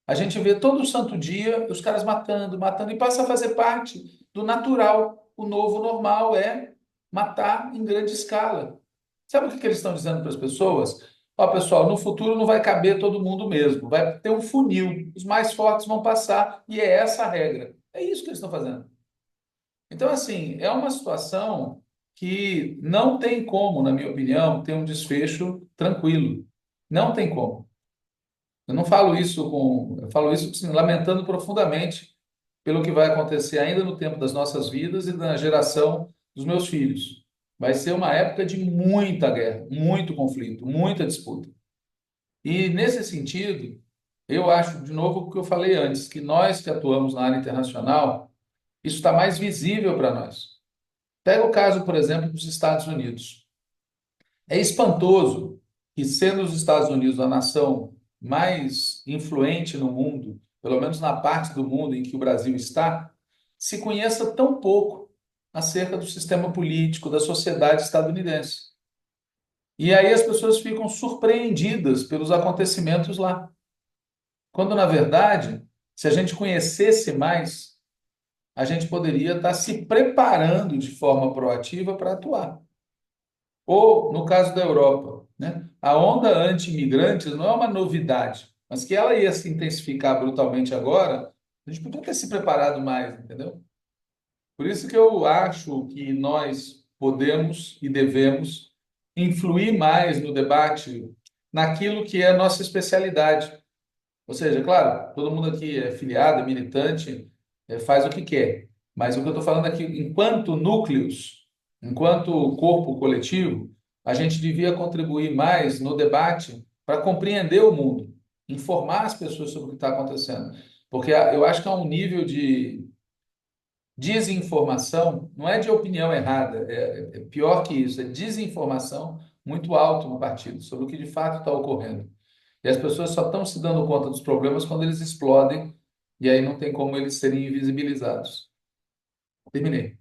A gente vê todo santo dia os caras matando, matando, e passa a fazer parte do natural. O novo normal é matar em grande escala. Sabe o que eles estão dizendo para as pessoas? Ó, pessoal, no futuro não vai caber todo mundo mesmo. Vai ter um funil. Os mais fortes vão passar e é essa a regra. É isso que eles estão fazendo. Então, assim, é uma situação que não tem como, na minha opinião, ter um desfecho tranquilo. Não tem como. Eu falo isso assim, lamentando profundamente pelo que vai acontecer ainda no tempo das nossas vidas e na geração dos meus filhos. Vai ser uma época de muita guerra, muito conflito, muita disputa. E nesse sentido, eu acho, de novo, o que eu falei antes, que nós que atuamos na área internacional, isso está mais visível para nós. Pega o caso, por exemplo, dos Estados Unidos. É espantoso que, sendo os Estados Unidos a nação mais influente no mundo, pelo menos na parte do mundo em que o Brasil está, se conheça tão pouco acerca do sistema político, da sociedade estadunidense. E aí as pessoas ficam surpreendidas pelos acontecimentos lá. Quando, na verdade, se a gente conhecesse mais, a gente poderia estar se preparando de forma proativa para atuar. Ou, no caso da Europa, né? A onda anti-imigrantes não é uma novidade, mas que ela ia se intensificar brutalmente agora, a gente podia ter se preparado mais, entendeu? Por isso que eu acho que nós podemos e devemos influir mais no debate naquilo que é a nossa especialidade. Ou seja, claro, todo mundo aqui é filiado, é militante, faz o que quer. Mas o que eu estou falando aqui, enquanto núcleos, enquanto corpo coletivo, a gente devia contribuir mais no debate para compreender o mundo, informar as pessoas sobre o que está acontecendo. Porque eu acho que há um nível de desinformação, não é de opinião errada, é pior que isso, é desinformação muito alto no partido sobre o que de fato está ocorrendo. E as pessoas só estão se dando conta dos problemas quando eles explodem, e aí não tem como eles serem invisibilizados. Terminei.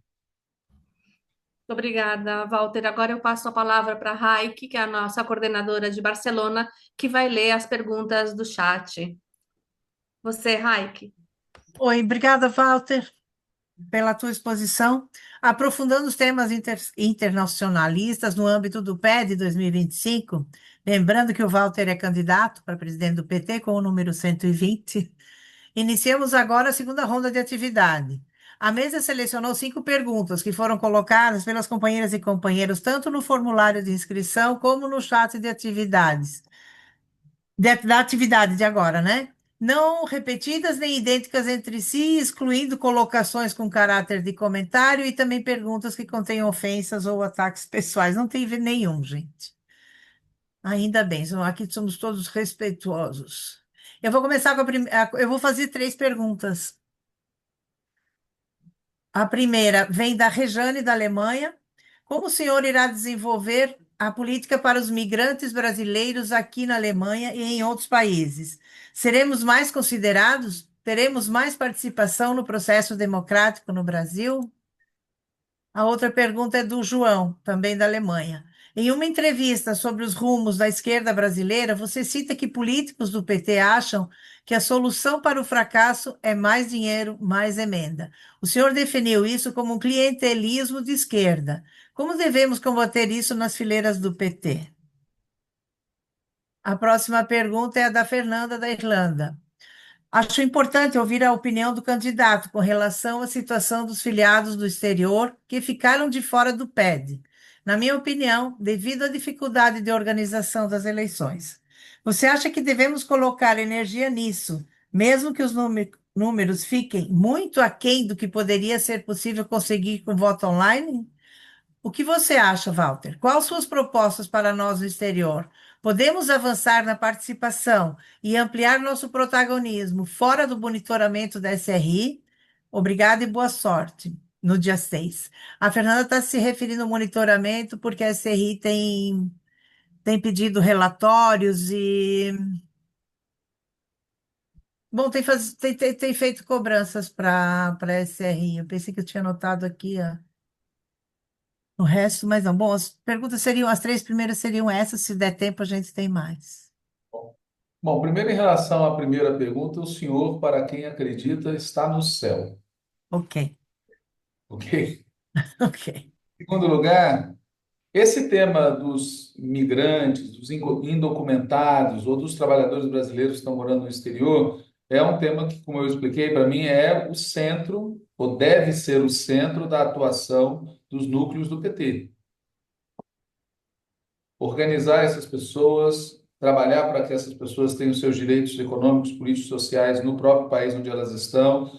Obrigada, Walter. Agora eu passo a palavra para a Raik, que é a nossa coordenadora de Barcelona, que vai ler as perguntas do chat. Você, Raik. Oi, obrigada, Walter, pela tua exposição. Aprofundando os temas internacionalistas no âmbito do PED 2025, lembrando que o Walter é candidato para presidente do PT com o número 120, iniciamos agora a segunda ronda de atividade. A mesa selecionou 5 perguntas que foram colocadas pelas companheiras e companheiros, tanto no formulário de inscrição como no chat de atividades da atividade de agora, né? Não repetidas nem idênticas entre si, excluindo colocações com caráter de comentário e também perguntas que contêm ofensas ou ataques pessoais. Não tem nenhum, gente. Ainda bem, aqui somos todos respeitosos. Eu vou começar com a primeira. Eu vou fazer 3 perguntas. A primeira vem da Rejane, da Alemanha. Como o senhor irá desenvolver a política para os migrantes brasileiros aqui na Alemanha e em outros países? Seremos mais considerados? Teremos mais participação no processo democrático no Brasil? A outra pergunta é do João, também da Alemanha. Em uma entrevista sobre os rumos da esquerda brasileira, você cita que políticos do PT acham que a solução para o fracasso é mais dinheiro, mais emenda. O senhor definiu isso como um clientelismo de esquerda. Como devemos combater isso nas fileiras do PT? A próxima pergunta é a da Fernanda, da Irlanda. Acho importante ouvir a opinião do candidato com relação à situação dos filiados do exterior que ficaram de fora do PED. Na minha opinião, devido à dificuldade de organização das eleições. Você acha que devemos colocar energia nisso, mesmo que os números fiquem muito aquém do que poderia ser possível conseguir com voto online? O que você acha, Walter? Quais suas propostas para nós no exterior? Podemos avançar na participação e ampliar nosso protagonismo fora do monitoramento da SRI? Obrigada e boa sorte no dia 6. A Fernanda está se referindo ao monitoramento porque a SRI tem pedido relatórios e, bom, tem feito cobranças para a SRI. Eu pensei que eu tinha anotado aqui, ó. O resto, mas não. Bom, as perguntas seriam, as 3 primeiras seriam essas, se der tempo a gente tem mais. Bom, primeiro, em relação à primeira pergunta, o senhor, para quem acredita, está no céu, Ok, ok? ok. Segundo lugar, esse tema dos migrantes, dos indocumentados ou dos trabalhadores brasileiros que estão morando no exterior é um tema que, como eu expliquei, para mim é o centro, ou deve ser o centro da atuação dos núcleos do PT. Organizar essas pessoas, trabalhar para que essas pessoas tenham seus direitos econômicos, políticos, sociais no próprio país onde elas estão,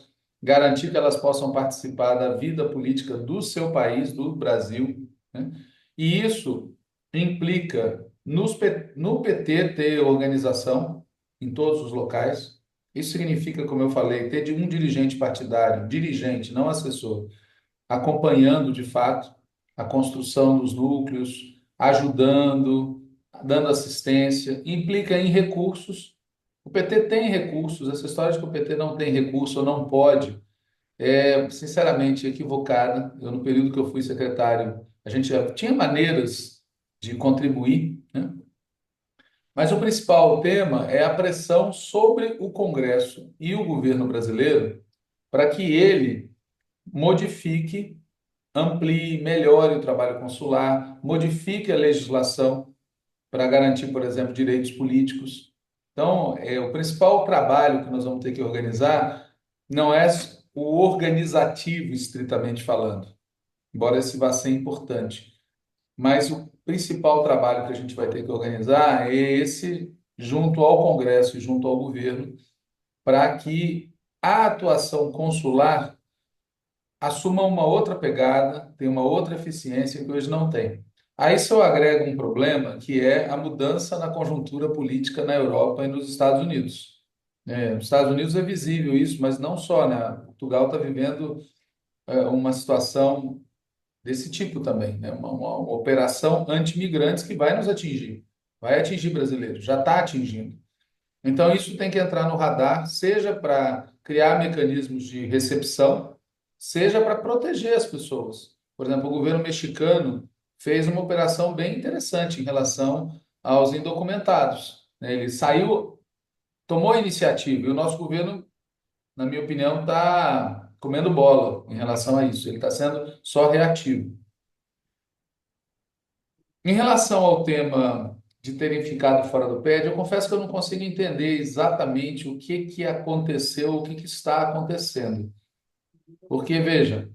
garantir que elas possam participar da vida política do seu país, do Brasil, né? E isso implica no PT ter organização em todos os locais. Isso significa, como eu falei, ter de um dirigente partidário, dirigente, não assessor, acompanhando de fato a construção dos núcleos, ajudando, dando assistência, implica em recursos. O PT tem recursos, essa história de que o PT não tem recurso ou não pode é sinceramente equivocada. Eu, no período que eu fui secretário, a gente já tinha maneiras de contribuir, né? Mas o principal tema é a pressão sobre o Congresso e o governo brasileiro para que ele modifique, amplie, melhore o trabalho consular, modifique a legislação para garantir, por exemplo, direitos políticos. Então, o principal trabalho que nós vamos ter que organizar não é o organizativo, estritamente falando, embora esse vá ser importante, mas o principal trabalho que a gente vai ter que organizar é esse, junto ao Congresso e junto ao governo, para que a atuação consular assuma uma outra pegada, tenha uma outra eficiência que hoje não tem. A isso eu agrego um problema, que é a mudança na conjuntura política na Europa e nos Estados Unidos. Nos Estados Unidos é visível isso, mas não só, né? Portugal está vivendo uma situação desse tipo também, né? Uma operação anti-imigrantes que vai nos atingir, vai atingir brasileiros, já está atingindo. Então, isso tem que entrar no radar, seja para criar mecanismos de recepção, seja para proteger as pessoas. Por exemplo, o governo mexicano fez uma operação bem interessante em relação aos indocumentados, né? Ele saiu, tomou a iniciativa, e o nosso governo, na minha opinião, está comendo bola em relação a isso. Ele está sendo só reativo. Em relação ao tema de terem ficado fora do PED, eu confesso que eu não consigo entender exatamente o que aconteceu, o que está acontecendo. Porque, veja,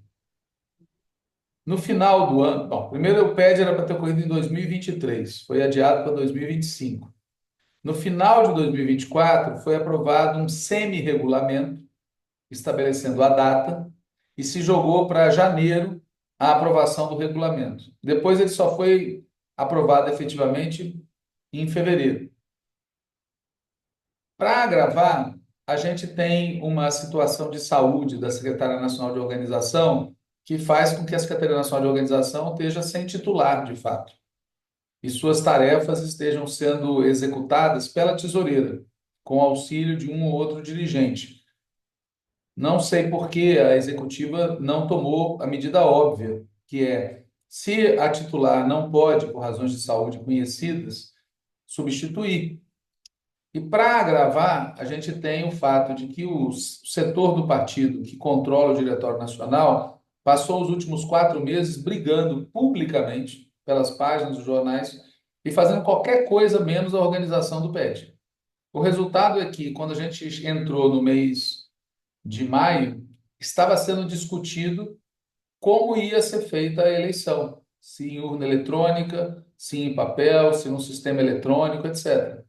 no final do ano, bom, primeiro o PED era para ter ocorrido em 2023, foi adiado para 2025. No final de 2024, foi aprovado um semi-regulamento estabelecendo a data e se jogou para janeiro a aprovação do regulamento. Depois ele só foi aprovado efetivamente em fevereiro. Para agravar, a gente tem uma situação de saúde da Secretaria Nacional de Organização que faz com que a Secretaria Nacional de Organização esteja sem titular, de fato, e suas tarefas estejam sendo executadas pela tesoureira, com auxílio de um ou outro dirigente. Não sei por que a executiva não tomou a medida óbvia, que é, se a titular não pode, por razões de saúde conhecidas, substituir. E para agravar, a gente tem o fato de que o setor do partido que controla o Diretório Nacional passou os últimos 4 meses brigando publicamente pelas páginas dos jornais e fazendo qualquer coisa menos a organização do PET. O resultado é que, quando a gente entrou no mês de maio, estava sendo discutido como ia ser feita a eleição, se em urna eletrônica, se em papel, se num sistema eletrônico, etc.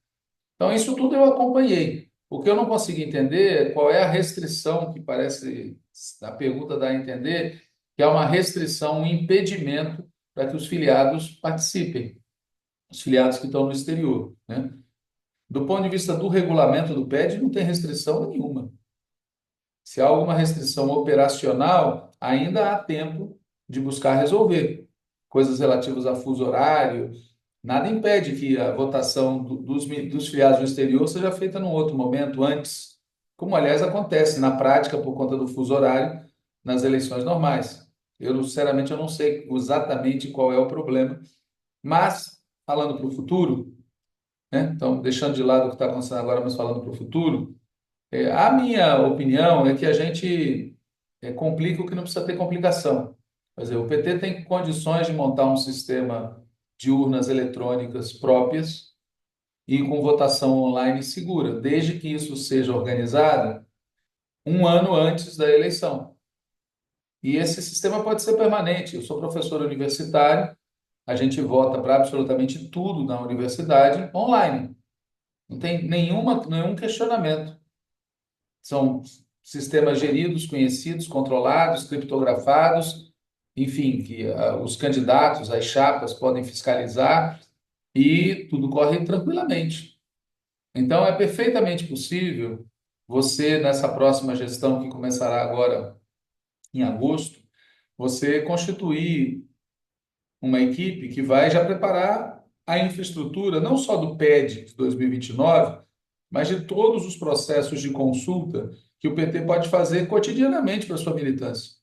Então, isso tudo eu acompanhei. O que eu não consigo entender é qual é a restrição, que parece, a pergunta dá a entender, que é uma restrição, um impedimento para que os filiados participem, os filiados que estão no exterior, né? Do ponto de vista do regulamento do PED, não tem restrição nenhuma. Se há alguma restrição operacional, ainda há tempo de buscar resolver. Coisas relativas a fuso horário, nada impede que a votação dos filiados no exterior seja feita num outro momento, antes, como, aliás, acontece na prática por conta do fuso horário nas eleições normais. Eu, sinceramente, eu não sei exatamente qual é o problema, mas, falando para o futuro, né, então, deixando de lado o que está acontecendo agora, mas falando para o futuro, a minha opinião é que a gente complica o que não precisa ter complicação. Quer dizer, o PT tem condições de montar um sistema de urnas eletrônicas próprias e com votação online segura, desde que isso seja organizado um ano antes da eleição. E esse sistema pode ser permanente. Eu sou professor universitário, a gente vota para absolutamente tudo na universidade online. Não tem nenhum questionamento. São sistemas geridos, conhecidos, controlados, criptografados, enfim, que os candidatos, as chapas podem fiscalizar e tudo corre tranquilamente. Então, é perfeitamente possível você, nessa próxima gestão que começará agora em agosto, você constituir uma equipe que vai já preparar a infraestrutura, não só do PED de 2029, mas de todos os processos de consulta que o PT pode fazer cotidianamente para a sua militância.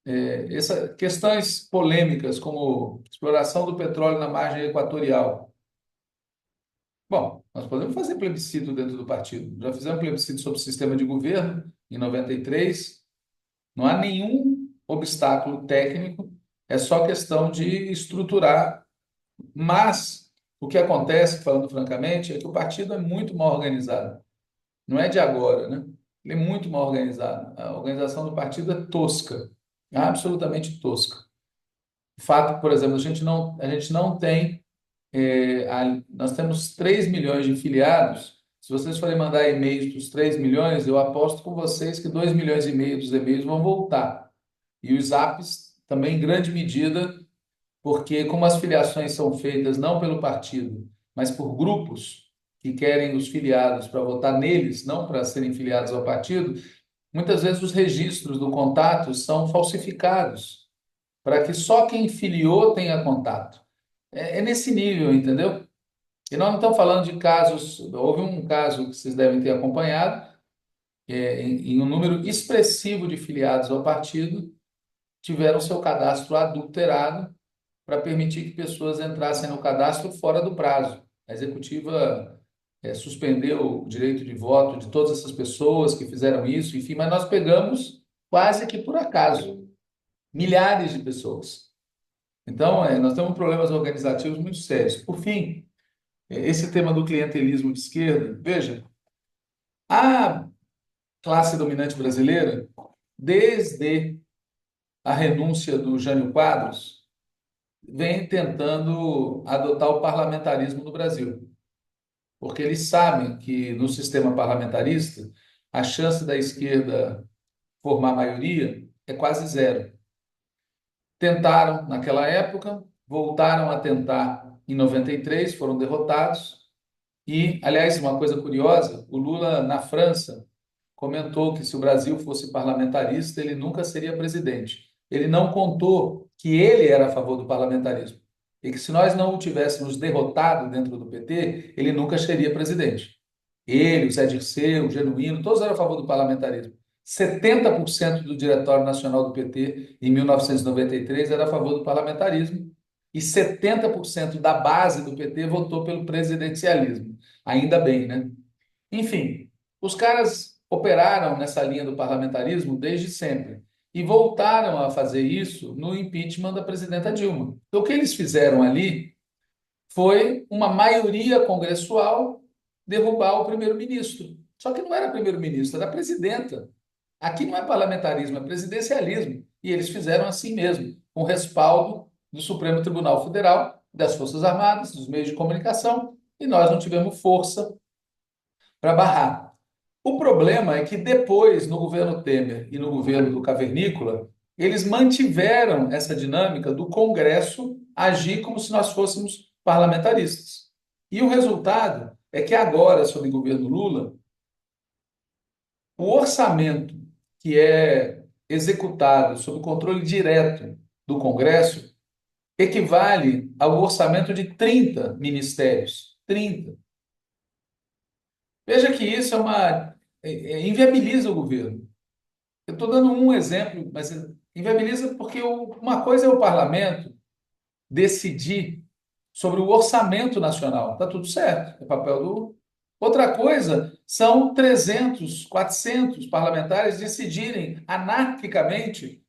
Essas questões polêmicas, como exploração do petróleo na margem equatorial. Bom, nós podemos fazer plebiscito dentro do partido. Já fizemos plebiscito sobre o sistema de governo em 93. Não há nenhum obstáculo técnico, é só questão de estruturar. Mas o que acontece, falando francamente, é que o partido é muito mal organizado. Não é de agora, né? Ele é muito mal organizado. A organização do partido é tosca, absolutamente tosca. O fato, por exemplo, a gente não tem, nós temos 3 milhões de filiados. Se vocês forem mandar e-mails para os 3 milhões, eu aposto com vocês que 2 milhões e meio dos e-mails vão voltar. E os apps também, em grande medida, porque como as filiações são feitas não pelo partido, mas por grupos que querem os filiados para votar neles, não para serem filiados ao partido, muitas vezes os registros do contato são falsificados, para que só quem filiou tenha contato. É nesse nível, entendeu? E nós não estamos falando de casos, houve um caso que vocês devem ter acompanhado, em um número expressivo de filiados ao partido, tiveram seu cadastro adulterado para permitir que pessoas entrassem no cadastro fora do prazo. A executiva suspendeu o direito de voto de todas essas pessoas que fizeram isso, enfim, mas nós pegamos quase que por acaso milhares de pessoas. Então, nós temos problemas organizativos muito sérios. Por fim, esse tema do clientelismo de esquerda, veja, a classe dominante brasileira, desde a renúncia do Jânio Quadros, vem tentando adotar o parlamentarismo no Brasil, porque eles sabem que no sistema parlamentarista a chance da esquerda formar maioria é quase zero. Tentaram naquela época, voltaram a tentar em 93, foram derrotados. E, aliás, uma coisa curiosa, o Lula, na França, comentou que se o Brasil fosse parlamentarista, ele nunca seria presidente. Ele não contou que ele era a favor do parlamentarismo e que se nós não o tivéssemos derrotado dentro do PT, ele nunca seria presidente. Ele, o Zé Dirceu, o Genuíno, todos eram a favor do parlamentarismo. 70% do Diretório Nacional do PT, em 1993, era a favor do parlamentarismo e 70% da base do PT votou pelo presidencialismo. Ainda bem, né? Enfim, os caras operaram nessa linha do parlamentarismo desde sempre e voltaram a fazer isso no impeachment da presidenta Dilma. Então, o que eles fizeram ali foi uma maioria congressual derrubar o primeiro-ministro. Só que não era primeiro-ministro, era a presidenta. Aqui não é parlamentarismo, é presidencialismo. E eles fizeram assim mesmo, com respaldo do Supremo Tribunal Federal, das Forças Armadas, dos meios de comunicação, e nós não tivemos força para barrar. O problema é que depois, no governo Temer e no governo do Cavernícola, eles mantiveram essa dinâmica do Congresso agir como se nós fôssemos parlamentaristas. E o resultado é que agora, sob o governo Lula, o orçamento que é executado sob controle direto do Congresso equivale ao orçamento de 30 ministérios. 30. Veja que isso inviabiliza o governo. Eu estou dando um exemplo, mas inviabiliza porque uma coisa é o parlamento decidir sobre o orçamento nacional. Está tudo certo, é papel do... Outra coisa são 300, 400 parlamentares decidirem anarquicamente,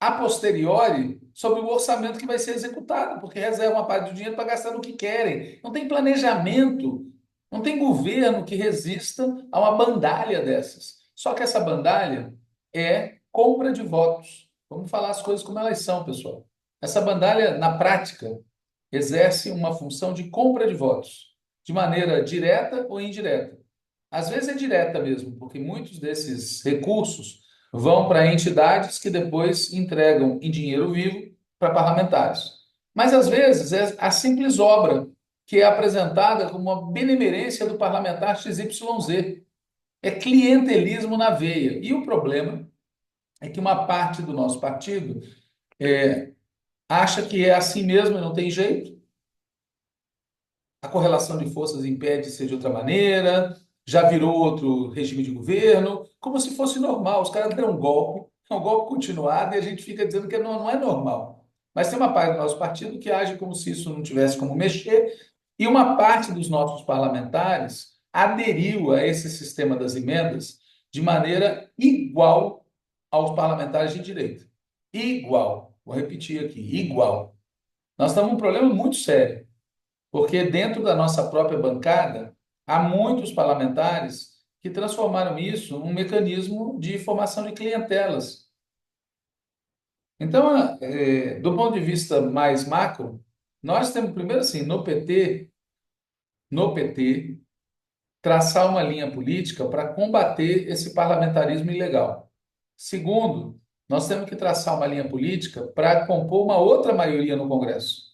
a posteriori, sobre o orçamento que vai ser executado, porque reserva uma parte do dinheiro para gastar no que querem. Não tem planejamento, não tem governo que resista a uma bandalha dessas. Só que essa bandalha é compra de votos. Vamos falar as coisas como elas são, pessoal. Essa bandalha, na prática, exerce uma função de compra de votos, de maneira direta ou indireta. Às vezes é direta mesmo, porque muitos desses recursos vão para entidades que depois entregam em dinheiro vivo para parlamentares. Mas às vezes é a simples obra que é apresentada como uma benemerência do parlamentar XYZ. É clientelismo na veia. E o problema é que uma parte do nosso partido acha que é assim mesmo e não tem jeito. A correlação de forças impede de ser de outra maneira, já virou outro regime de governo, como se fosse normal. Os caras deram um golpe, é um golpe continuado, e a gente fica dizendo que não é normal. Mas tem uma parte do nosso partido que age como se isso não tivesse como mexer, e uma parte dos nossos parlamentares aderiu a esse sistema das emendas de maneira igual aos parlamentares de direita. Igual. Vou repetir aqui, igual. Nós estamos com um problema muito sério, porque dentro da nossa própria bancada há muitos parlamentares que transformaram isso num mecanismo de formação de clientelas. Então, do ponto de vista mais macro, nós temos primeiro assim, no PT, traçar uma linha política para combater esse parlamentarismo ilegal. Segundo, nós temos que traçar uma linha política para compor uma outra maioria no Congresso.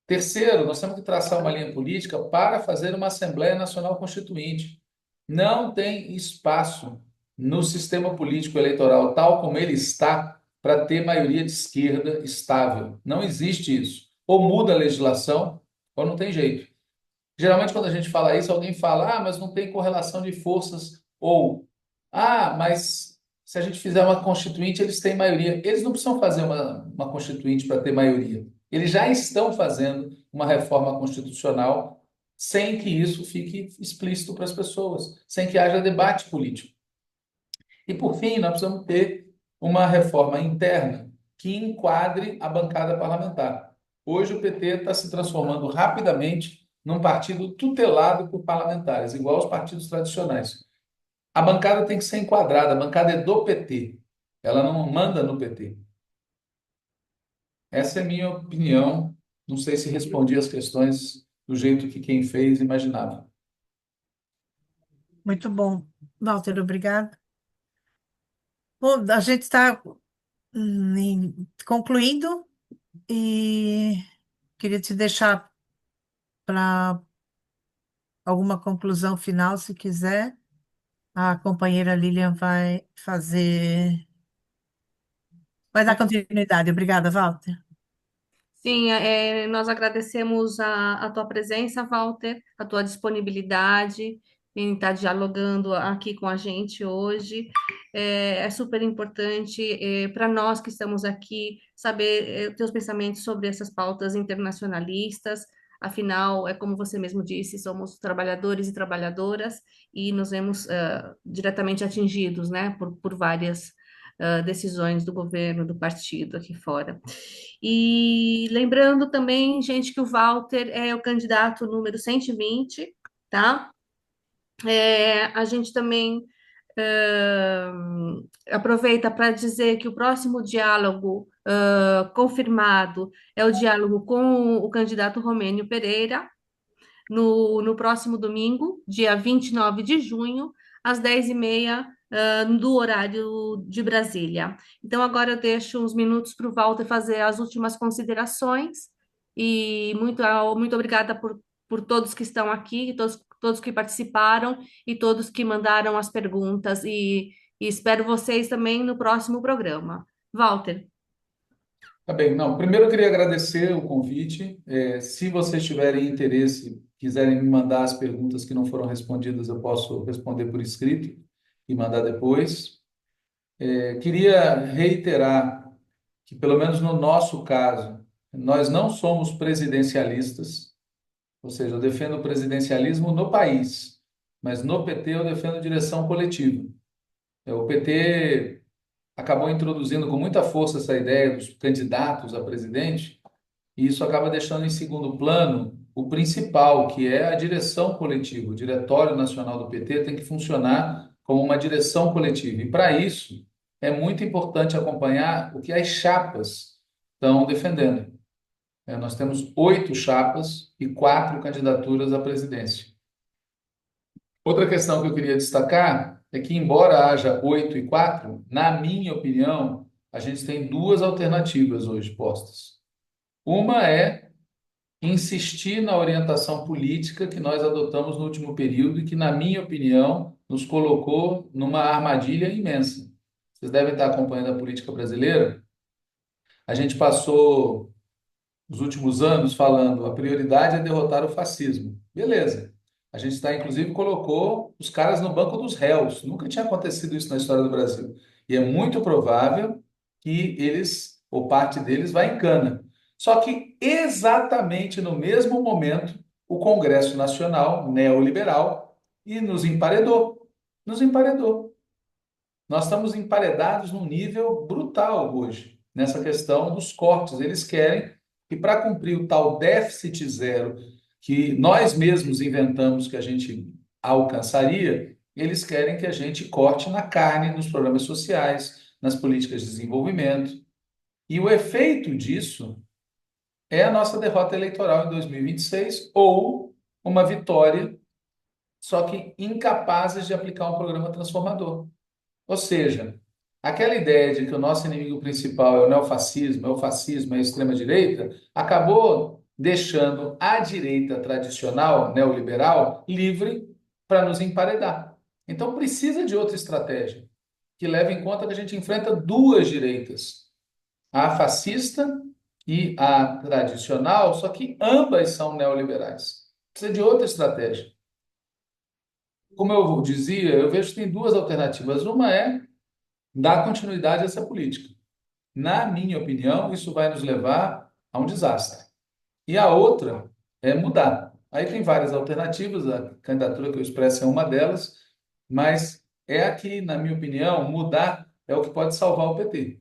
Terceiro, nós temos que traçar uma linha política para fazer uma Assembleia Nacional Constituinte. Não tem espaço no sistema político eleitoral, tal como ele está, para ter maioria de esquerda estável. Não existe isso. Ou muda a legislação, ou não tem jeito. Geralmente, quando a gente fala isso, alguém fala, mas não tem correlação de forças, ou, mas se a gente fizer uma constituinte, eles têm maioria. Eles não precisam fazer uma constituinte para ter maioria. Eles já estão fazendo uma reforma constitucional sem que isso fique explícito para as pessoas, sem que haja debate político. E, por fim, nós precisamos ter uma reforma interna que enquadre a bancada parlamentar. Hoje, o PT está se transformando rapidamente num partido tutelado por parlamentares, igual aos partidos tradicionais. A bancada tem que ser enquadrada, a bancada é do PT, ela não manda no PT. Essa é a minha opinião. Não sei se respondi as questões do jeito que quem fez imaginava. Muito bom. Walter, obrigado. Bom, a gente está concluindo e queria te deixar para alguma conclusão final, se quiser. A companheira Lilian vai dar continuidade. Obrigada, Walter. Sim, nós agradecemos a tua presença, Walter, a tua disponibilidade em estar dialogando aqui com a gente hoje. É super importante para nós que estamos aqui saber teus pensamentos sobre essas pautas internacionalistas. Afinal, é como você mesmo disse, somos trabalhadores e trabalhadoras e nos vemos diretamente atingidos, né, por várias decisões do governo, do partido aqui fora. E lembrando também, gente, que o Walter é o candidato número 120, tá? A gente também eh, aproveita para dizer que o próximo diálogo confirmado é o diálogo com o candidato Romênio Pereira, no próximo domingo, dia 29 de junho, às 10h30, do horário de Brasília. Então, agora eu deixo uns minutos para o Walter fazer as últimas considerações e muito obrigada por todos que estão aqui, todos que participaram e todos que mandaram as perguntas e espero vocês também no próximo programa. Walter. Tá bem, não. Primeiro eu queria agradecer o convite. Se vocês tiverem interesse, quiserem me mandar as perguntas que não foram respondidas, eu posso responder por escrito e mandar depois. Queria reiterar que, pelo menos no nosso caso, nós não somos presidencialistas, ou seja, eu defendo o presidencialismo no país, mas no PT eu defendo direção coletiva. O PT acabou introduzindo com muita força essa ideia dos candidatos a presidente, e isso acaba deixando em segundo plano o principal, que é a direção coletiva. O Diretório Nacional do PT tem que funcionar como uma direção coletiva. E para isso é muito importante acompanhar o que as chapas estão defendendo. Nós temos 8 chapas e 4 candidaturas à presidência. Outra questão que eu queria destacar é que, embora haja 8 e 4, na minha opinião, a gente tem duas alternativas hoje postas. Uma é insistir na orientação política que nós adotamos no último período e que, na minha opinião, nos colocou numa armadilha imensa. Vocês devem estar acompanhando a política brasileira. A gente passou os últimos anos falando a prioridade é derrotar o fascismo. Beleza. A gente está, inclusive, colocou os caras no banco dos réus. Nunca tinha acontecido isso na história do Brasil. E é muito provável que eles, ou parte deles, vá em cana. Só que exatamente no mesmo momento, o Congresso Nacional neoliberal e nos emparedou. Nos emparedou. Nós estamos emparedados num nível brutal hoje, nessa questão dos cortes. Eles querem que, para cumprir o tal déficit zero que nós mesmos inventamos que a gente alcançaria, eles querem que a gente corte na carne, nos programas sociais, nas políticas de desenvolvimento. E o efeito disso é a nossa derrota eleitoral em 2026 ou uma vitória, só que incapazes de aplicar um programa transformador. Ou seja, aquela ideia de que o nosso inimigo principal é o neofascismo, é o fascismo, é a extrema-direita, acabou deixando a direita tradicional, neoliberal, livre para nos emparedar. Então precisa de outra estratégia, que leve em conta que a gente enfrenta duas direitas, a fascista e a tradicional, só que ambas são neoliberais. Precisa de outra estratégia. Como eu dizia, eu vejo que tem duas alternativas. Uma é dar continuidade a essa política. Na minha opinião, isso vai nos levar a um desastre. E a outra é mudar. Aí tem várias alternativas, a candidatura que eu expresso é uma delas, mas é aqui, na minha opinião, mudar é o que pode salvar o PT.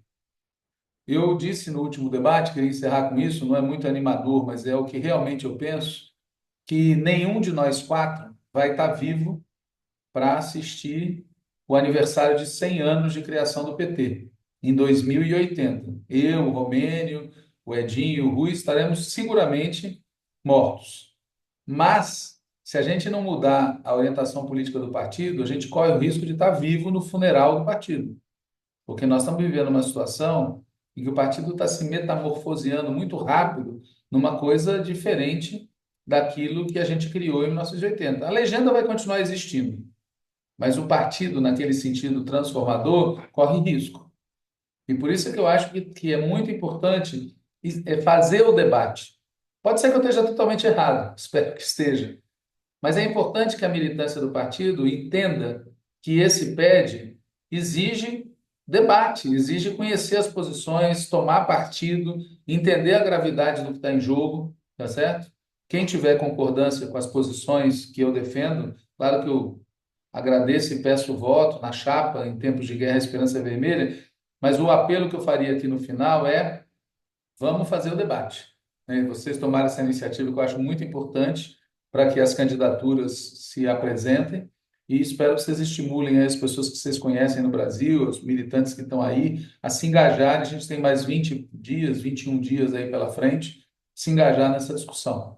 Eu disse no último debate, queria encerrar com isso, não é muito animador, mas é o que realmente eu penso, que nenhum de nós quatro vai estar vivo para assistir o aniversário de 100 anos de criação do PT, em 2080. Eu, o Romênio, o Edinho, o Rui estaremos seguramente mortos. Mas, se a gente não mudar a orientação política do partido, a gente corre o risco de estar vivo no funeral do partido. Porque nós estamos vivendo uma situação em que o partido está se metamorfoseando muito rápido numa coisa diferente daquilo que a gente criou em 1980. A legenda vai continuar existindo, mas o partido, naquele sentido transformador, corre risco. E por isso que eu acho que é muito importante fazer o debate. Pode ser que eu esteja totalmente errado, espero que esteja, mas é importante que a militância do partido entenda que esse PED exige debate, exige conhecer as posições, tomar partido, entender a gravidade do que está em jogo, tá certo? Quem tiver concordância com as posições que eu defendo, claro que eu agradeço e peço o voto na chapa em tempos de guerra Esperança Vermelha, mas o apelo que eu faria aqui no final é: vamos fazer o debate, né? Vocês tomaram essa iniciativa que eu acho muito importante para que as candidaturas se apresentem e espero que vocês estimulem as pessoas que vocês conhecem no Brasil, os militantes que estão aí, a se engajarem. A gente tem mais 20 dias, 21 dias aí pela frente, se engajar nessa discussão.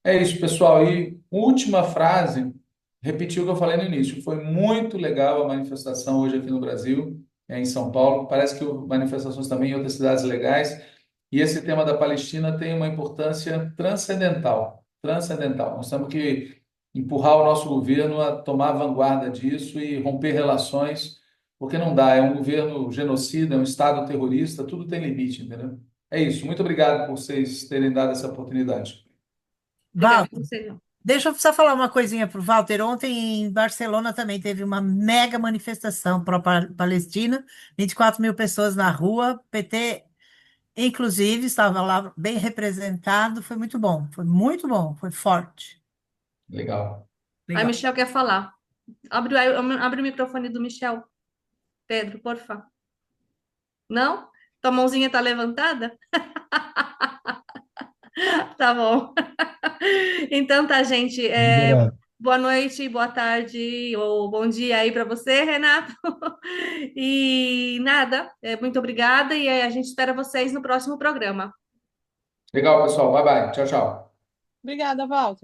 É isso, pessoal. E última frase, repetir o que eu falei no início. Foi muito legal a manifestação hoje aqui no Brasil, em São Paulo. Parece que houve manifestações também em outras cidades legais. E esse tema da Palestina tem uma importância transcendental, transcendental. Nós temos que empurrar o nosso governo a tomar a vanguarda disso e romper relações, porque não dá. É um governo genocida, é um Estado terrorista, tudo tem limite, entendeu? É isso. Muito obrigado por vocês terem dado essa oportunidade. Obrigada Walter, a você. deixa eu só falar uma coisinha para o Walter. Ontem em Barcelona também teve uma mega manifestação pró-Palestina, 24 mil pessoas na rua, PT, inclusive, estava lá bem representado. Foi muito bom, foi forte. Legal. A Legal. Michel quer falar. Abre o microfone do Michel. Pedro, por favor. Não? Tua mãozinha está levantada? Tá bom. Então tá, gente. Obrigado. Boa noite, boa tarde ou bom dia aí para você, Renato. E nada, muito obrigada e a gente espera vocês no próximo programa. Legal, pessoal. Bye, bye. Tchau, tchau. Obrigada, Val.